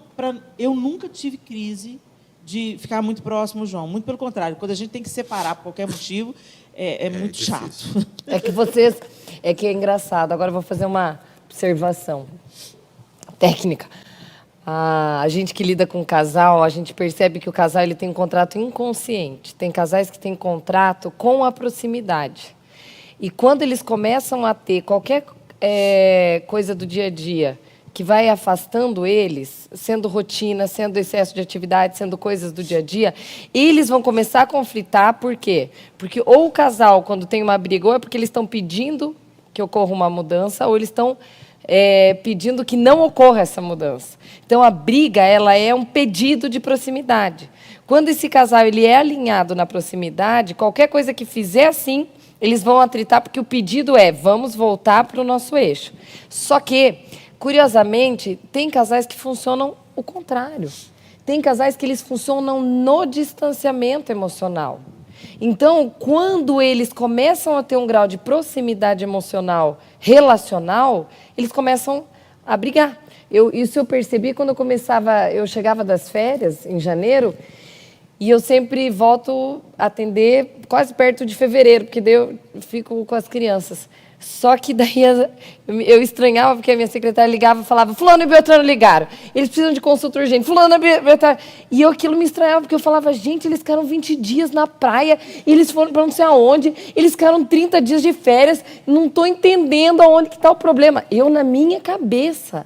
eu nunca tive crise de ficar muito próximo ao João, muito pelo contrário, quando a gente tem que separar por qualquer motivo, é muito chato. É que é engraçado. Agora eu vou fazer uma observação técnica. A gente que lida com casal, a gente percebe que o casal ele tem um contrato inconsciente. Tem casais que têm contrato com a proximidade. E quando eles começam a ter qualquer coisa do dia a dia que vai afastando eles, sendo rotina, sendo excesso de atividade, sendo coisas do dia a dia, eles vão começar a conflitar. Por quê? Porque ou o casal, quando tem uma briga, ou é porque eles estão pedindo que ocorra uma mudança, ou eles estão pedindo que não ocorra essa mudança. Então, a briga ela é um pedido de proximidade. Quando esse casal ele é alinhado na proximidade, qualquer coisa que fizer assim, eles vão atritar, porque o pedido é, vamos voltar para o nosso eixo. Só que, curiosamente, tem casais que funcionam o contrário. Tem casais que eles funcionam no distanciamento emocional. Então, quando eles começam a ter um grau de proximidade emocional, relacional, eles começam a brigar. Isso eu percebi quando eu chegava das férias, em janeiro, e eu sempre volto a atender quase perto de fevereiro, porque daí eu fico com as crianças. Só que daí eu estranhava porque a minha secretária ligava e falava, fulano e Beltrano ligaram, eles precisam de consulta urgente, fulano e Beltrano. E aquilo me estranhava porque eu falava, gente, eles ficaram 20 dias na praia, eles foram para não sei aonde, eles ficaram 30 dias de férias, não estou entendendo aonde que está o problema. Eu na minha cabeça.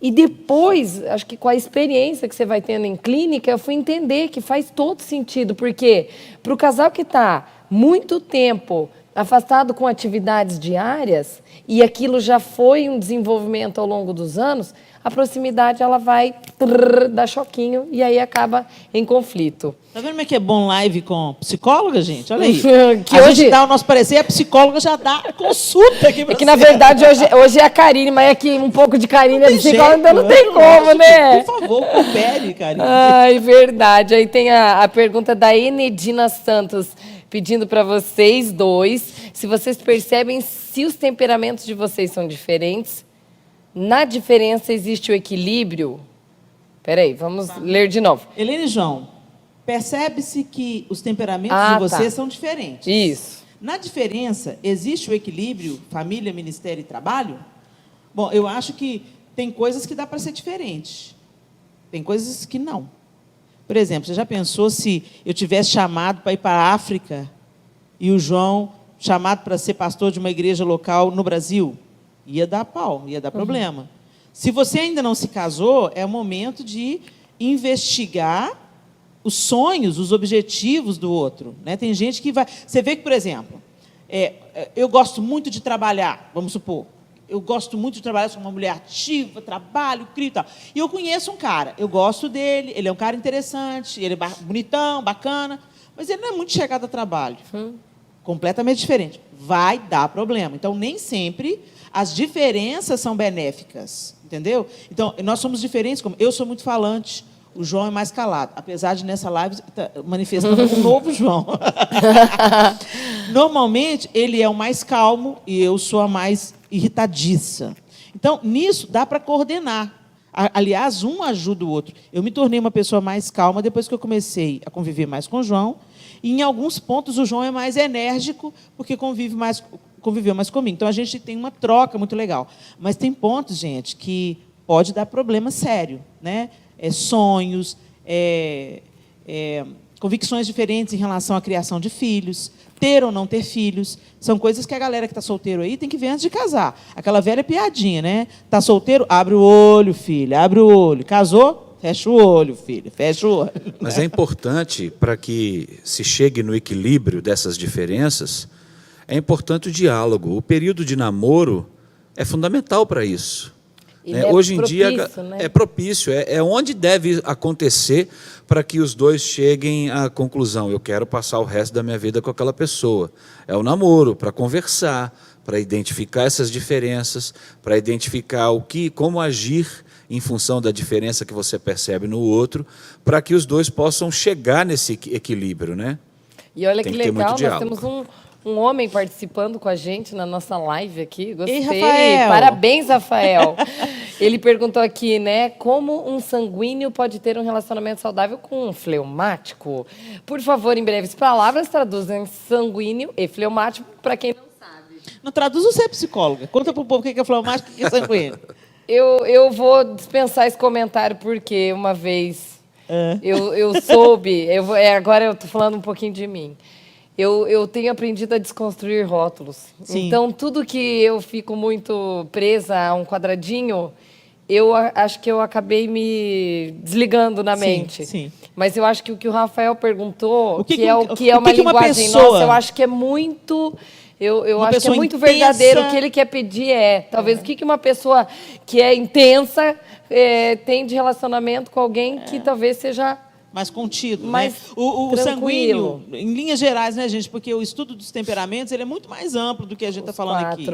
E depois, acho que com a experiência que você vai tendo em clínica, eu fui entender que faz todo sentido, porque para o casal que está muito tempo afastado com atividades diárias, e aquilo já foi um desenvolvimento ao longo dos anos, a proximidade ela vai dar choquinho e aí acaba em conflito. Tá vendo como é que é bom live com psicóloga, gente? Olha aí. Que a hoje... gente dá o nosso parecer, a psicóloga já dá consulta aqui pra É que, na verdade, hoje é a Karine, mas é que um pouco de Karine é psicóloga, então não tem como, né? Por favor, coopere, Karine. Ai, verdade. Aí tem a pergunta da Enedina Santos, pedindo para vocês dois, se vocês percebem se os temperamentos de vocês são diferentes. Na diferença existe o equilíbrio? Peraí, vamos ler de novo. Helene e João, percebe-se que os temperamentos de vocês são diferentes. Isso. Na diferença, existe o equilíbrio família, ministério e trabalho? Bom, eu acho que tem coisas que dá para ser diferente. Tem coisas que não. Por exemplo, você já pensou se eu tivesse chamado para ir para a África e o João chamado para ser pastor de uma igreja local no Brasil? Ia dar pau, ia dar problema. Se você ainda não se casou, é o momento de investigar os sonhos, os objetivos do outro. Né? Tem gente que vai... Você vê que, por exemplo, eu gosto muito de trabalhar, vamos supor. Eu gosto muito de trabalhar, sou uma mulher ativa, trabalho, crio e tal. E eu conheço um cara, eu gosto dele, ele é um cara interessante, ele é bonitão, bacana, mas ele não é muito chegado a trabalho. Completamente diferente. Vai dar problema. Então, nem sempre as diferenças são benéficas, entendeu? Então, nós somos diferentes, como eu sou muito falante, o João é mais calado, apesar de nessa live tá manifestando um novo João. Normalmente, ele é o mais calmo e eu sou a mais irritadiça. Então, nisso, dá para coordenar. Aliás, um ajuda o outro. Eu me tornei uma pessoa mais calma depois que eu comecei a conviver mais com o João, e em alguns pontos o João é mais enérgico, porque conviveu mais comigo. Então, a gente tem uma troca muito legal. Mas tem pontos, gente, que pode dar problema sério, né? Sonhos, convicções diferentes em relação à criação de filhos, ter ou não ter filhos. São coisas que a galera que está solteiro aí tem que ver antes de casar. Aquela velha piadinha, né? Está solteiro? Abre o olho, filho, abre o olho. Casou? Fecha o olho, filho, fecha o olho. Mas é importante, para que se chegue no equilíbrio dessas diferenças, é importante o diálogo. O período de namoro é fundamental para isso. Hoje em dia é propício, é onde deve acontecer para que os dois cheguem à conclusão. Eu quero passar o resto da minha vida com aquela pessoa. É o namoro, para conversar, para identificar essas diferenças, para identificar como agir em função da diferença que você percebe no outro, para que os dois possam chegar nesse equilíbrio, né? E olha que legal, nós diálogo. temos um homem participando com a gente na nossa live aqui. Gostei. Ei, Rafael. Parabéns, Rafael. Ele perguntou aqui, né, como um sanguíneo pode ter um relacionamento saudável com um fleumático? Por favor, em breves palavras, traduzem sanguíneo e fleumático para quem não sabe. Não traduz você é psicóloga. Conta para o povo o que é fleumático e o que é sanguíneo. Eu vou dispensar esse comentário porque uma vez eu soube, agora eu estou falando um pouquinho de mim. Eu tenho aprendido a desconstruir rótulos. Sim. Então, tudo que eu fico muito presa a um quadradinho, eu acho que eu acabei me desligando na mente. Sim. Mas eu acho que o que o Rafael perguntou, O que é uma linguagem pessoa... nossa, eu acho que é muito... Eu acho que é muito intensa... verdadeiro. O que ele quer pedir talvez o que uma pessoa que é intensa tem de relacionamento com alguém que talvez seja mais contido, mais né? O sanguíneo, em linhas gerais, né, gente? Porque o estudo dos temperamentos ele é muito mais amplo do que a gente está falando aqui.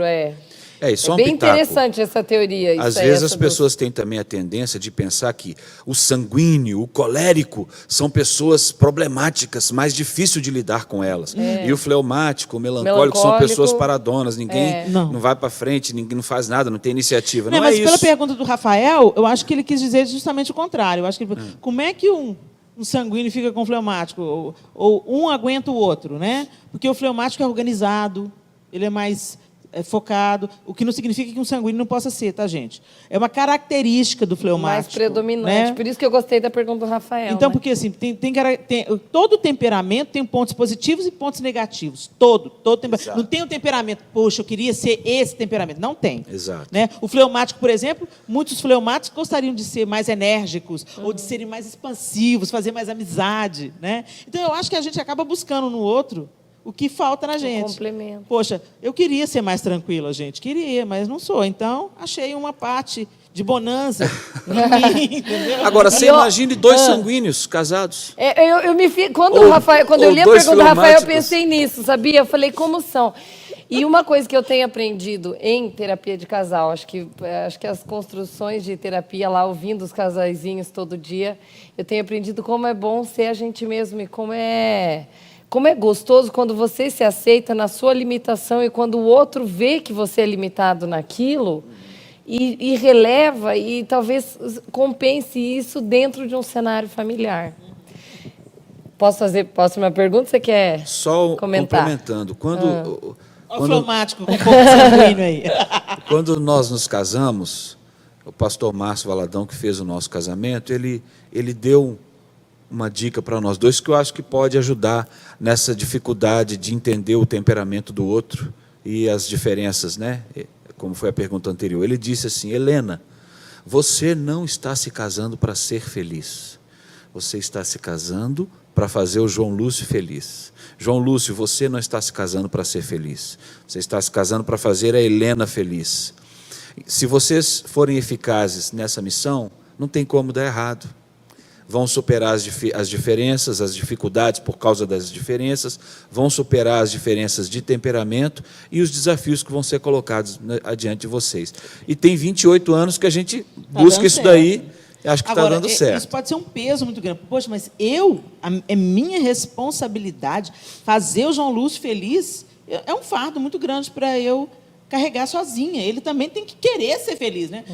Isso é bem pitaco. Interessante essa teoria. Às vezes as pessoas têm também a tendência de pensar que o sanguíneo, o colérico, são pessoas problemáticas, mais difícil de lidar com elas. E o fleumático, o melancólico são pessoas paradonas, ninguém não vai para frente, ninguém não faz nada, não tem iniciativa. Não mas é pela isso. pergunta do Rafael, eu acho que ele quis dizer justamente o contrário. Eu acho que como é que um sanguíneo fica com o fleumático? Ou um aguenta o outro, né? Porque o fleumático é organizado, ele é mais focado, o que não significa que um sanguíneo não possa ser, tá, gente? É uma característica do fleumático. Mais predominante. Né? Por isso que eu gostei da pergunta do Rafael. Então, né? porque assim, todo temperamento tem pontos positivos e pontos negativos. Todo temperamento. Não tem um temperamento, poxa, eu queria ser esse temperamento. Não tem. Exato. Né? O fleumático, por exemplo, muitos fleumáticos gostariam de ser mais enérgicos, ou de serem mais expansivos, fazer mais amizade. Né? Então, eu acho que a gente acaba buscando no outro o que falta na gente. Complemento. Poxa, eu queria ser mais tranquila, gente. Queria, mas não sou. Então, achei uma parte de bonança em mim, entendeu? Agora, você imagine dois sanguíneos casados. Quando Ou eu li a dois pergunta do Rafael, eu fleumáticos. pensei nisso, sabia? Eu falei, como são? E uma coisa que eu tenho aprendido em terapia de casal, acho que as construções de terapia lá, ouvindo os casaizinhos todo dia, eu tenho aprendido como é bom ser a gente mesmo e como é gostoso quando você se aceita na sua limitação e quando o outro vê que você é limitado naquilo e releva e talvez compense isso dentro de um cenário familiar. Posso uma pergunta? Você quer Só comentar? complementando. Olha o fleumático com um pouco sanguíneo aí. Quando nós nos casamos, o pastor Márcio Valadão, que fez o nosso casamento, ele deu uma dica para nós dois que eu acho que pode ajudar nessa dificuldade de entender o temperamento do outro e as diferenças, né? Como foi a pergunta anterior. Ele disse assim: Helena, você não está se casando para ser feliz. Você está se casando para fazer o João Lúcio feliz. João Lúcio, você não está se casando para ser feliz. Você está se casando para fazer a Helena feliz. Se vocês forem eficazes nessa missão, não tem como dar errado. Vão superar as diferenças, as dificuldades por causa das diferenças, vão superar as diferenças de temperamento e os desafios que vão ser colocados adiante de vocês. E tem 28 anos que a gente busca isso daí, e acho que está dando certo. Isso pode ser um peso muito grande. Poxa, mas é minha responsabilidade fazer o João Lúcio feliz, é um fardo muito grande para eu carregar sozinha. Ele também tem que querer ser feliz. Né?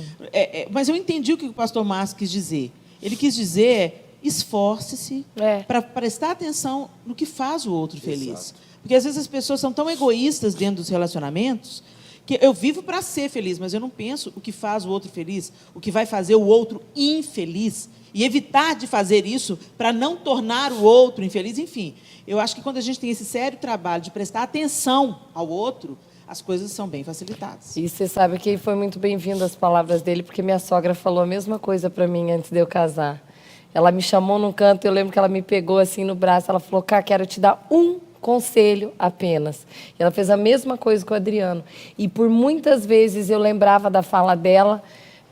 Mas eu entendi o que o pastor Márcio quis dizer. Ele quis dizer, esforce-se para prestar atenção no que faz o outro feliz. Exato. Porque, às vezes, as pessoas são tão egoístas dentro dos relacionamentos que eu vivo para ser feliz, mas eu não penso o que faz o outro feliz, o que vai fazer o outro infeliz, e evitar de fazer isso para não tornar o outro infeliz. Enfim, eu acho que quando a gente tem esse sério trabalho de prestar atenção ao outro, as coisas são bem facilitadas. E você sabe que foi muito bem-vindo as palavras dele, porque minha sogra falou a mesma coisa para mim antes de eu casar. Ela me chamou num canto, eu lembro que ela me pegou assim no braço, ela falou, Cá, quero te dar um conselho apenas. E ela fez a mesma coisa com o Adriano. E por muitas vezes eu lembrava da fala dela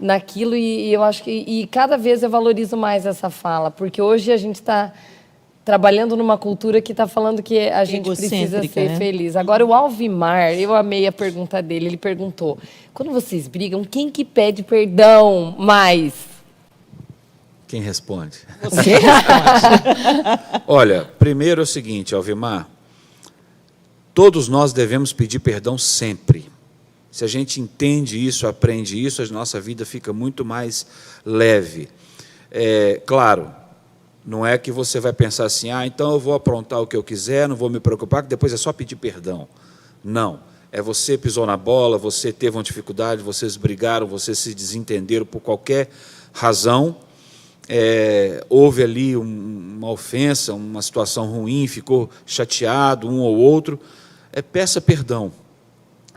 naquilo, e eu acho que cada vez eu valorizo mais essa fala, porque hoje a gente está trabalhando numa cultura que está falando que a gente precisa ser feliz. Agora, o Alvimar, eu amei a pergunta dele. Ele perguntou, quando vocês brigam, quem que pede perdão mais? Quem responde? Você responde. Olha, primeiro é o seguinte, Alvimar, todos nós devemos pedir perdão sempre. Se a gente entende isso, aprende isso, a nossa vida fica muito mais leve. Claro, não é que você vai pensar assim, então eu vou aprontar o que eu quiser, não vou me preocupar, que depois é só pedir perdão. Não. Você pisou na bola, você teve uma dificuldade, vocês brigaram, vocês se desentenderam por qualquer razão, houve ali uma ofensa, uma situação ruim, ficou chateado um ou outro, peça perdão.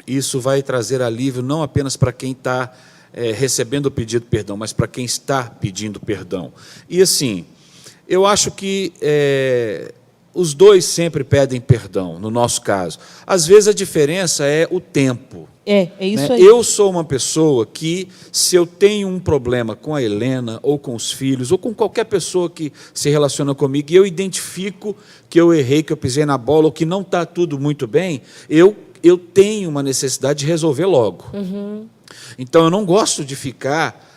Isso vai trazer alívio não apenas para quem está recebendo o pedido de perdão, mas para quem está pedindo perdão. E assim, eu acho que os dois sempre pedem perdão, no nosso caso. Às vezes a diferença é o tempo. É isso né? aí. Eu sou uma pessoa que, se eu tenho um problema com a Helena, ou com os filhos, ou com qualquer pessoa que se relaciona comigo, e eu identifico que eu errei, que eu pisei na bola, ou que não está tudo muito bem, eu tenho uma necessidade de resolver logo. Uhum. Então, eu não gosto de ficar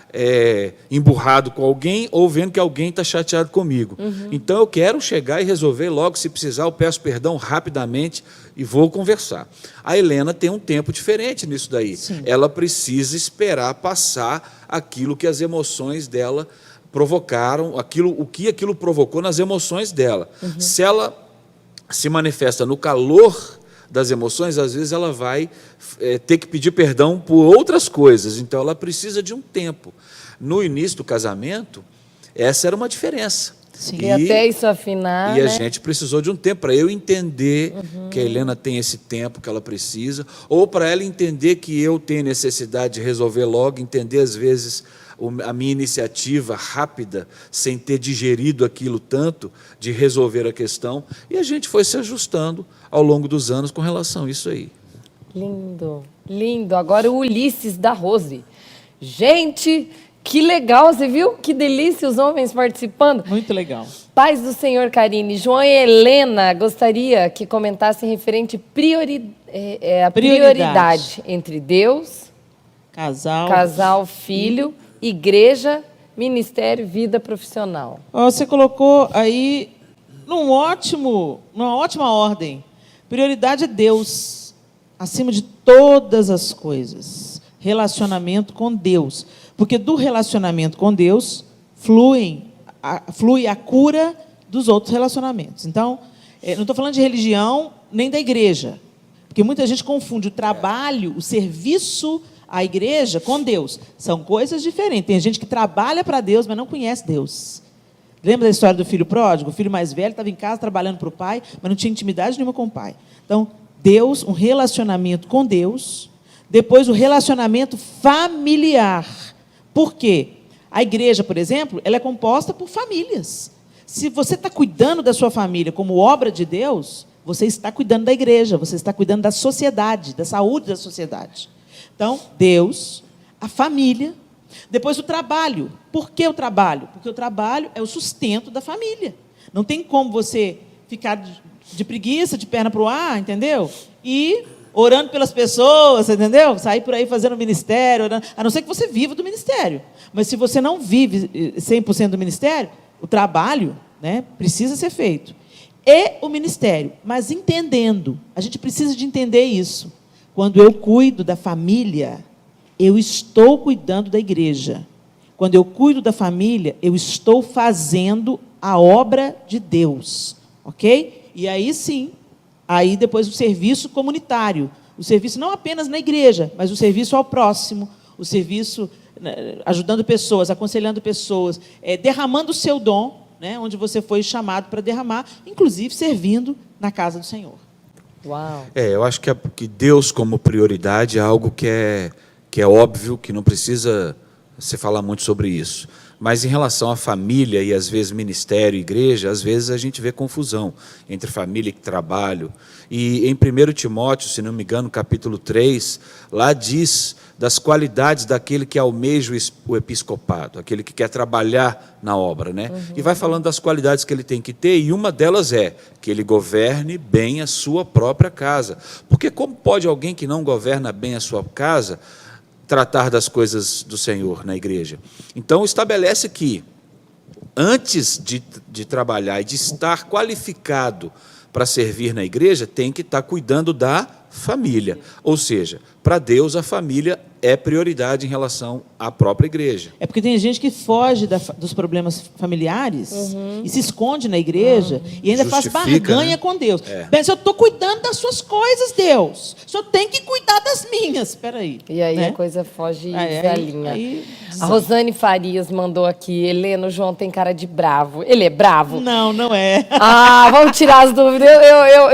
emburrado com alguém ou vendo que alguém está chateado comigo. Uhum. Então, eu quero chegar e resolver logo. Se precisar, eu peço perdão rapidamente e vou conversar. A Helena tem um tempo diferente nisso daí. Sim. Ela precisa esperar passar aquilo que as emoções dela provocaram, o que aquilo provocou nas emoções dela. Uhum. Se ela se manifesta no calor das emoções, às vezes ela vai ter que pedir perdão por outras coisas, então ela precisa de um tempo. No início do casamento, essa era uma diferença. Sim. E até isso afinar, E a né? gente precisou de um tempo para eu entender que a Helena tem esse tempo que ela precisa, ou para ela entender que eu tenho necessidade de resolver logo, entender às vezes a minha iniciativa rápida, sem ter digerido aquilo tanto, de resolver a questão, e a gente foi se ajustando ao longo dos anos com relação a isso aí. Lindo, lindo. Agora o Ulisses da Rose. Gente, que legal, você viu? Que delícia os homens participando. Muito legal. Paz do Senhor, Karine. João e Helena gostaria que comentassem referente a prioridade entre Deus, casal, filho, igreja, ministério, vida profissional. Você colocou aí numa ótima ordem. Prioridade é Deus, acima de todas as coisas. Relacionamento com Deus. Porque do relacionamento com Deus flui a cura dos outros relacionamentos. Então, não estou falando de religião nem da igreja. Porque muita gente confunde o trabalho, o serviço à igreja com Deus. São coisas diferentes. Tem gente que trabalha para Deus, mas não conhece Deus. Lembra da história do filho pródigo? O filho mais velho estava em casa trabalhando para o pai, mas não tinha intimidade nenhuma com o pai. Então, Deus, um relacionamento com Deus. Depois, o relacionamento familiar. Por quê? A igreja, por exemplo, ela é composta por famílias. Se você está cuidando da sua família como obra de Deus, você está cuidando da igreja, você está cuidando da sociedade, da saúde da sociedade. Então, Deus, a família, depois o trabalho. Por que o trabalho? Porque o trabalho é o sustento da família. Não tem como você ficar de preguiça, de perna para o ar, entendeu? E orando pelas pessoas, entendeu? Sair por aí fazendo ministério, orando, a não ser que você viva do ministério. Mas se você não vive 100% do ministério, o trabalho, né, precisa ser feito. E o ministério, mas entendendo, a gente precisa de entender isso. Quando eu cuido da família, eu estou cuidando da igreja. Quando eu cuido da família, eu estou fazendo a obra de Deus. Ok? E aí sim, aí depois o serviço comunitário. O serviço não apenas na igreja, mas o serviço ao próximo, o serviço ajudando pessoas, aconselhando pessoas, derramando o seu dom, né, onde você foi chamado para derramar, inclusive servindo na casa do Senhor. Uau! Eu acho que Deus como prioridade é algo que é óbvio, que não precisa se falar muito sobre isso. Mas em relação à família e, às vezes, ministério, igreja, às vezes a gente vê confusão entre família e trabalho. E em 1 Timóteo, se não me engano, capítulo 3, lá diz das qualidades daquele que almeja o episcopado, aquele que quer trabalhar na obra, né? E vai falando das qualidades que ele tem que ter, e uma delas é que ele governe bem a sua própria casa. Porque como pode alguém que não governa bem a sua casa tratar das coisas do Senhor na igreja? Então, estabelece que, antes de trabalhar e de estar qualificado para servir na igreja, tem que estar cuidando da família. Ou seja, para Deus, a família é prioridade em relação à própria igreja. É porque tem gente que foge dos problemas familiares e se esconde na igreja e ainda faz barganha, né, com Deus. Mas eu estou cuidando das suas coisas, Deus. O senhor tem que cuidar das minhas. Espera aí. E aí, né, a coisa foge da linha. A Rosane Farias mandou aqui: Helena, o João tem cara de bravo. Ele é bravo? Não, não é. Vamos tirar as dúvidas.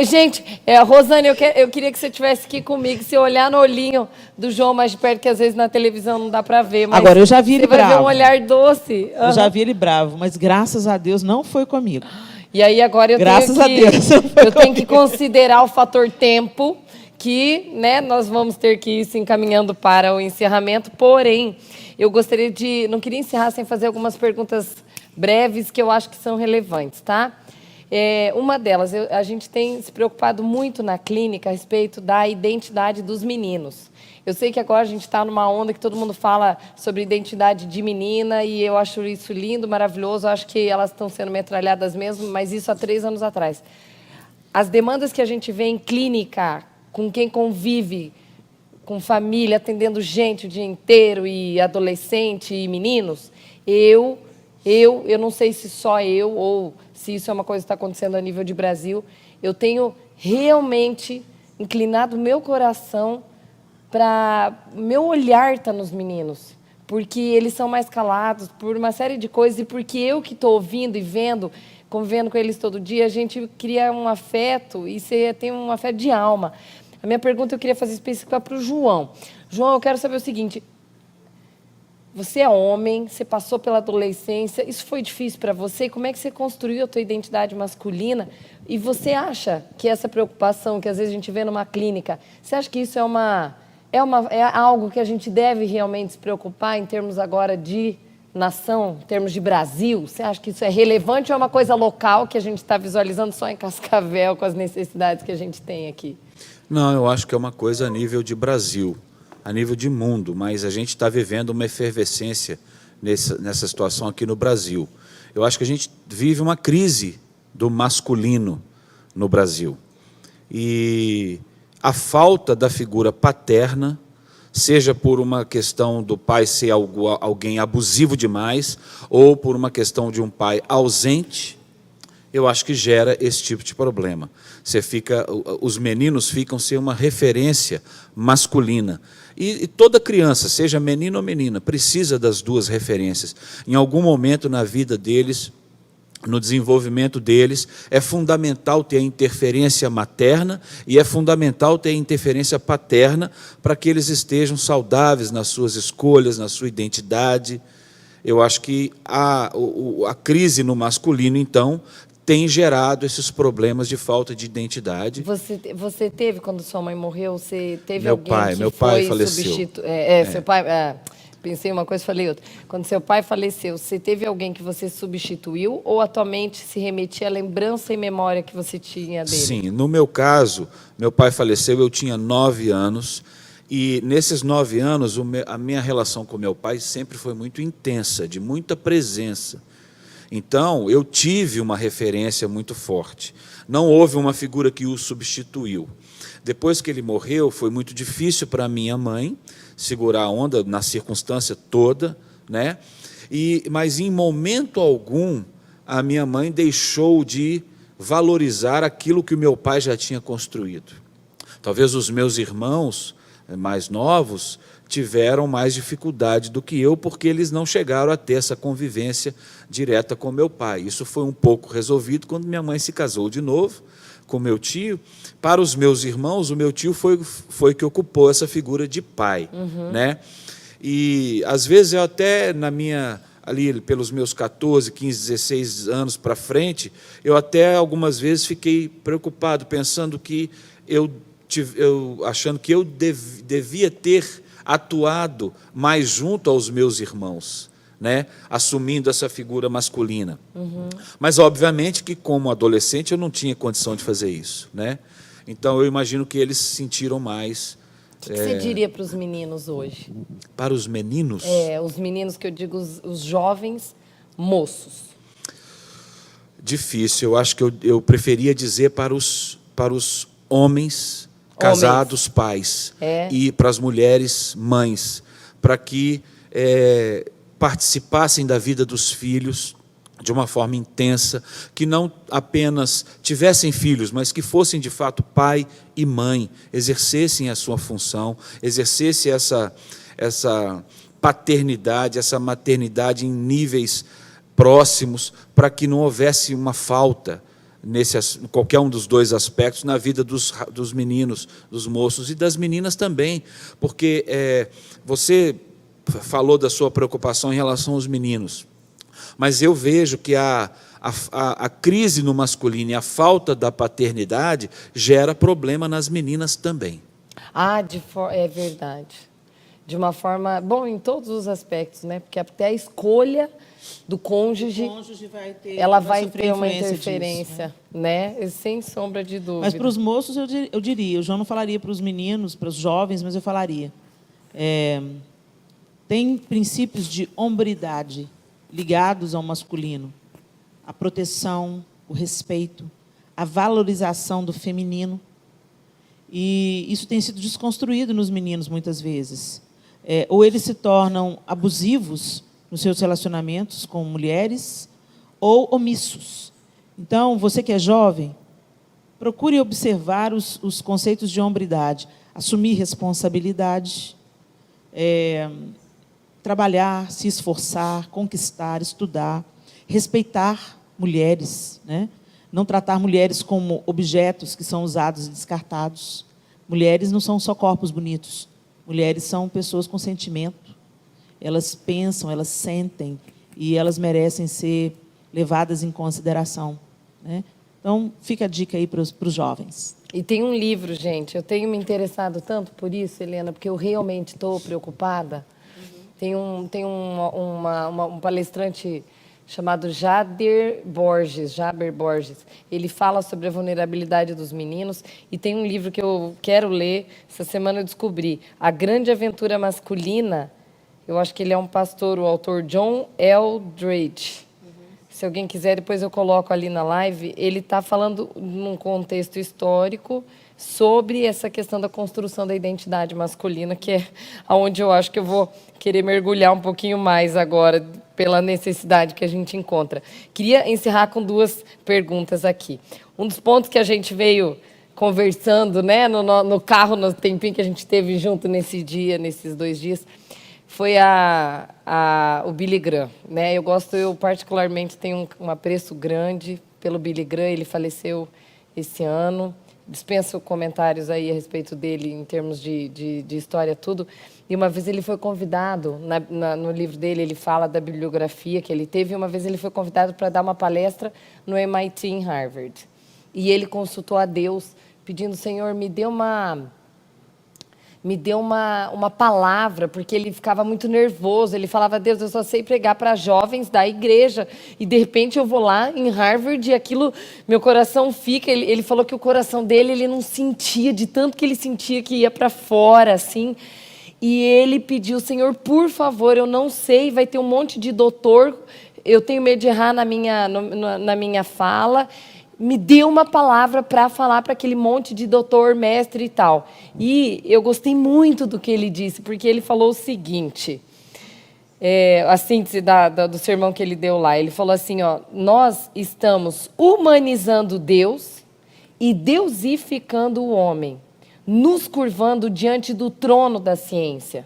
Gente, Rosane, eu queria que você estivesse aqui comigo. Se eu olhar no olhinho do João mais de perto, que às vezes na televisão não dá para ver. Mas agora, eu já vi ele bravo. Você vai ver um olhar doce. Eu já vi ele bravo, mas graças a Deus não foi comigo. E aí agora eu tenho que considerar o fator tempo, que, né, nós vamos ter que ir se encaminhando para o encerramento. Porém, eu gostaria não queria encerrar sem fazer algumas perguntas breves que eu acho que são relevantes, tá? Uma delas, a gente tem se preocupado muito na clínica a respeito da identidade dos meninos. Eu sei que agora a gente está numa onda que todo mundo fala sobre identidade de menina, e eu acho isso lindo, maravilhoso. Eu acho que elas estão sendo metralhadas mesmo, mas isso há 3 anos atrás. As demandas que a gente vê em clínica, com quem convive, com família, atendendo gente o dia inteiro, e adolescente e meninos, eu não sei se só eu ou se isso é uma coisa que está acontecendo a nível de Brasil, eu tenho realmente inclinado o meu coração para... Meu olhar está nos meninos, porque eles são mais calados, por uma série de coisas, e porque eu que estou ouvindo e vendo, convivendo com eles todo dia, a gente cria um afeto, e você tem um afeto de alma. A minha pergunta eu queria fazer específica para o João. João, eu quero saber o seguinte: você é homem, você passou pela adolescência, isso foi difícil para você? Como é que você construiu a tua identidade masculina? E você acha que essa preocupação que às vezes a gente vê numa clínica, você acha que isso é algo que a gente deve realmente se preocupar em termos agora de nação, em termos de Brasil? Você acha que isso é relevante ou é uma coisa local que a gente está visualizando só em Cascavel com as necessidades que a gente tem aqui? Não, eu acho que é uma coisa a nível de Brasil, a nível de mundo, mas a gente está vivendo uma efervescência nessa situação aqui no Brasil. Eu acho que a gente vive uma crise do masculino no Brasil. E a falta da figura paterna, seja por uma questão do pai ser alguém abusivo demais, ou por uma questão de um pai ausente, eu acho que gera esse tipo de problema. Os meninos ficam sem uma referência masculina. E toda criança, seja menino ou menina, precisa das duas referências. Em algum momento na vida deles, no desenvolvimento deles, é fundamental ter a interferência materna e é fundamental ter a interferência paterna para que eles estejam saudáveis nas suas escolhas, na sua identidade. Eu acho que a crise no masculino, então, tem gerado esses problemas de falta de identidade. Você teve, quando sua mãe morreu, você teve Meu pai faleceu. Seu pai... pensei uma coisa, falei outra. Quando seu pai faleceu, você teve alguém que você substituiu ou atualmente se remetia à lembrança e memória que você tinha dele? Sim, no meu caso, meu pai faleceu, eu tinha 9 anos, e nesses 9 anos, a minha relação com meu pai sempre foi muito intensa, de muita presença. Então, eu tive uma referência muito forte. Não houve uma figura que o substituiu. Depois que ele morreu, foi muito difícil para minha mãe segurar a onda na circunstância toda, né? Mas, em momento algum, a minha mãe deixou de valorizar aquilo que o meu pai já tinha construído. Talvez os meus irmãos mais novos tiveram mais dificuldade do que eu, porque eles não chegaram a ter essa convivência direta com meu pai. Isso foi um pouco resolvido quando minha mãe se casou de novo com meu tio. Para os meus irmãos, o meu tio foi que ocupou essa figura de pai, né? E às vezes eu até ali pelos meus 14, 15, 16 anos para frente, eu até algumas vezes fiquei preocupado, pensando que achando que eu devia ter atuado mais junto aos meus irmãos, né? Assumindo essa figura masculina. Mas, obviamente, que como adolescente eu não tinha condição de fazer isso, né? Então, eu imagino que eles se sentiram mais... O que você diria para os meninos hoje? Para os meninos? Os meninos que eu digo, os jovens moços. Difícil. Eu acho que eu preferia dizer para os homens casados, pais, e para as mulheres, mães, para que participassem da vida dos filhos de uma forma intensa, que não apenas tivessem filhos, mas que fossem, de fato, pai e mãe, exercessem a sua função, exercessem essa paternidade, essa maternidade em níveis próximos, para que não houvesse uma falta qualquer um dos dois aspectos na vida dos meninos, dos moços e das meninas também, porque você falou da sua preocupação em relação aos meninos, mas eu vejo que a crise no masculino e a falta da paternidade gera problema nas meninas também. É verdade. De uma forma, bom, em todos os aspectos, né? Porque até a escolha do cônjuge, ela vai ter uma interferência, disso, né? Sem sombra de dúvida. Mas para os moços, eu diria, o João não falaria para os meninos, para os jovens, mas eu falaria. Tem princípios de hombridade ligados ao masculino. A proteção, o respeito, a valorização do feminino. E isso tem sido desconstruído nos meninos, muitas vezes. Ou eles se tornam abusivos nos seus relacionamentos com mulheres, ou omissos. Então, você que é jovem, procure observar os conceitos de hombridade. Assumir responsabilidade, trabalhar, se esforçar, conquistar, estudar, respeitar mulheres, né? Não tratar mulheres como objetos que são usados e descartados. Mulheres não são só corpos bonitos. Mulheres são pessoas com sentimento. Elas pensam, elas sentem e elas merecem ser levadas em consideração, né? Então, fica a dica aí para os jovens. E tem um livro, gente, eu tenho me interessado tanto por isso, Helena, porque eu realmente estou preocupada. Tem um palestrante chamado Jaber Borges. Ele fala sobre a vulnerabilidade dos meninos e tem um livro que eu quero ler. Essa semana eu descobri, A Grande Aventura Masculina. Eu acho que ele é um pastor, o autor John Eldredge. Se alguém quiser, depois eu coloco ali na live. Ele está falando num contexto histórico sobre essa questão da construção da identidade masculina, que é onde eu acho que eu vou querer mergulhar um pouquinho mais agora, pela necessidade que a gente encontra. Queria encerrar com 2 perguntas aqui. Um dos pontos que a gente veio conversando, né, no carro, no tempinho que a gente teve junto nesses 2 dias, foi o Billy Graham, né? Eu particularmente tenho um apreço grande pelo Billy Graham. Ele faleceu esse ano. Dispenso comentários aí a respeito dele em termos de história, tudo. E uma vez ele foi convidado, no livro dele, ele fala da bibliografia que ele teve, e uma vez ele foi convidado para dar uma palestra no MIT em Harvard. E ele consultou a Deus, pedindo: Senhor, me dê uma palavra, porque ele ficava muito nervoso. Ele falava: Deus, eu só sei pregar para jovens da igreja, e de repente eu vou lá em Harvard e aquilo, meu coração fica... Ele falou que o coração dele, ele não sentia, de tanto que ele sentia que ia para fora, assim. E ele pediu: Senhor, por favor, eu não sei, vai ter um monte de doutor, eu tenho medo de errar na minha fala, me deu uma palavra para falar para aquele monte de doutor, mestre e tal. E eu gostei muito do que ele disse, porque ele falou o seguinte, a síntese do sermão que ele deu lá. Ele falou assim, nós estamos humanizando Deus e deusificando o homem, nos curvando diante do trono da ciência.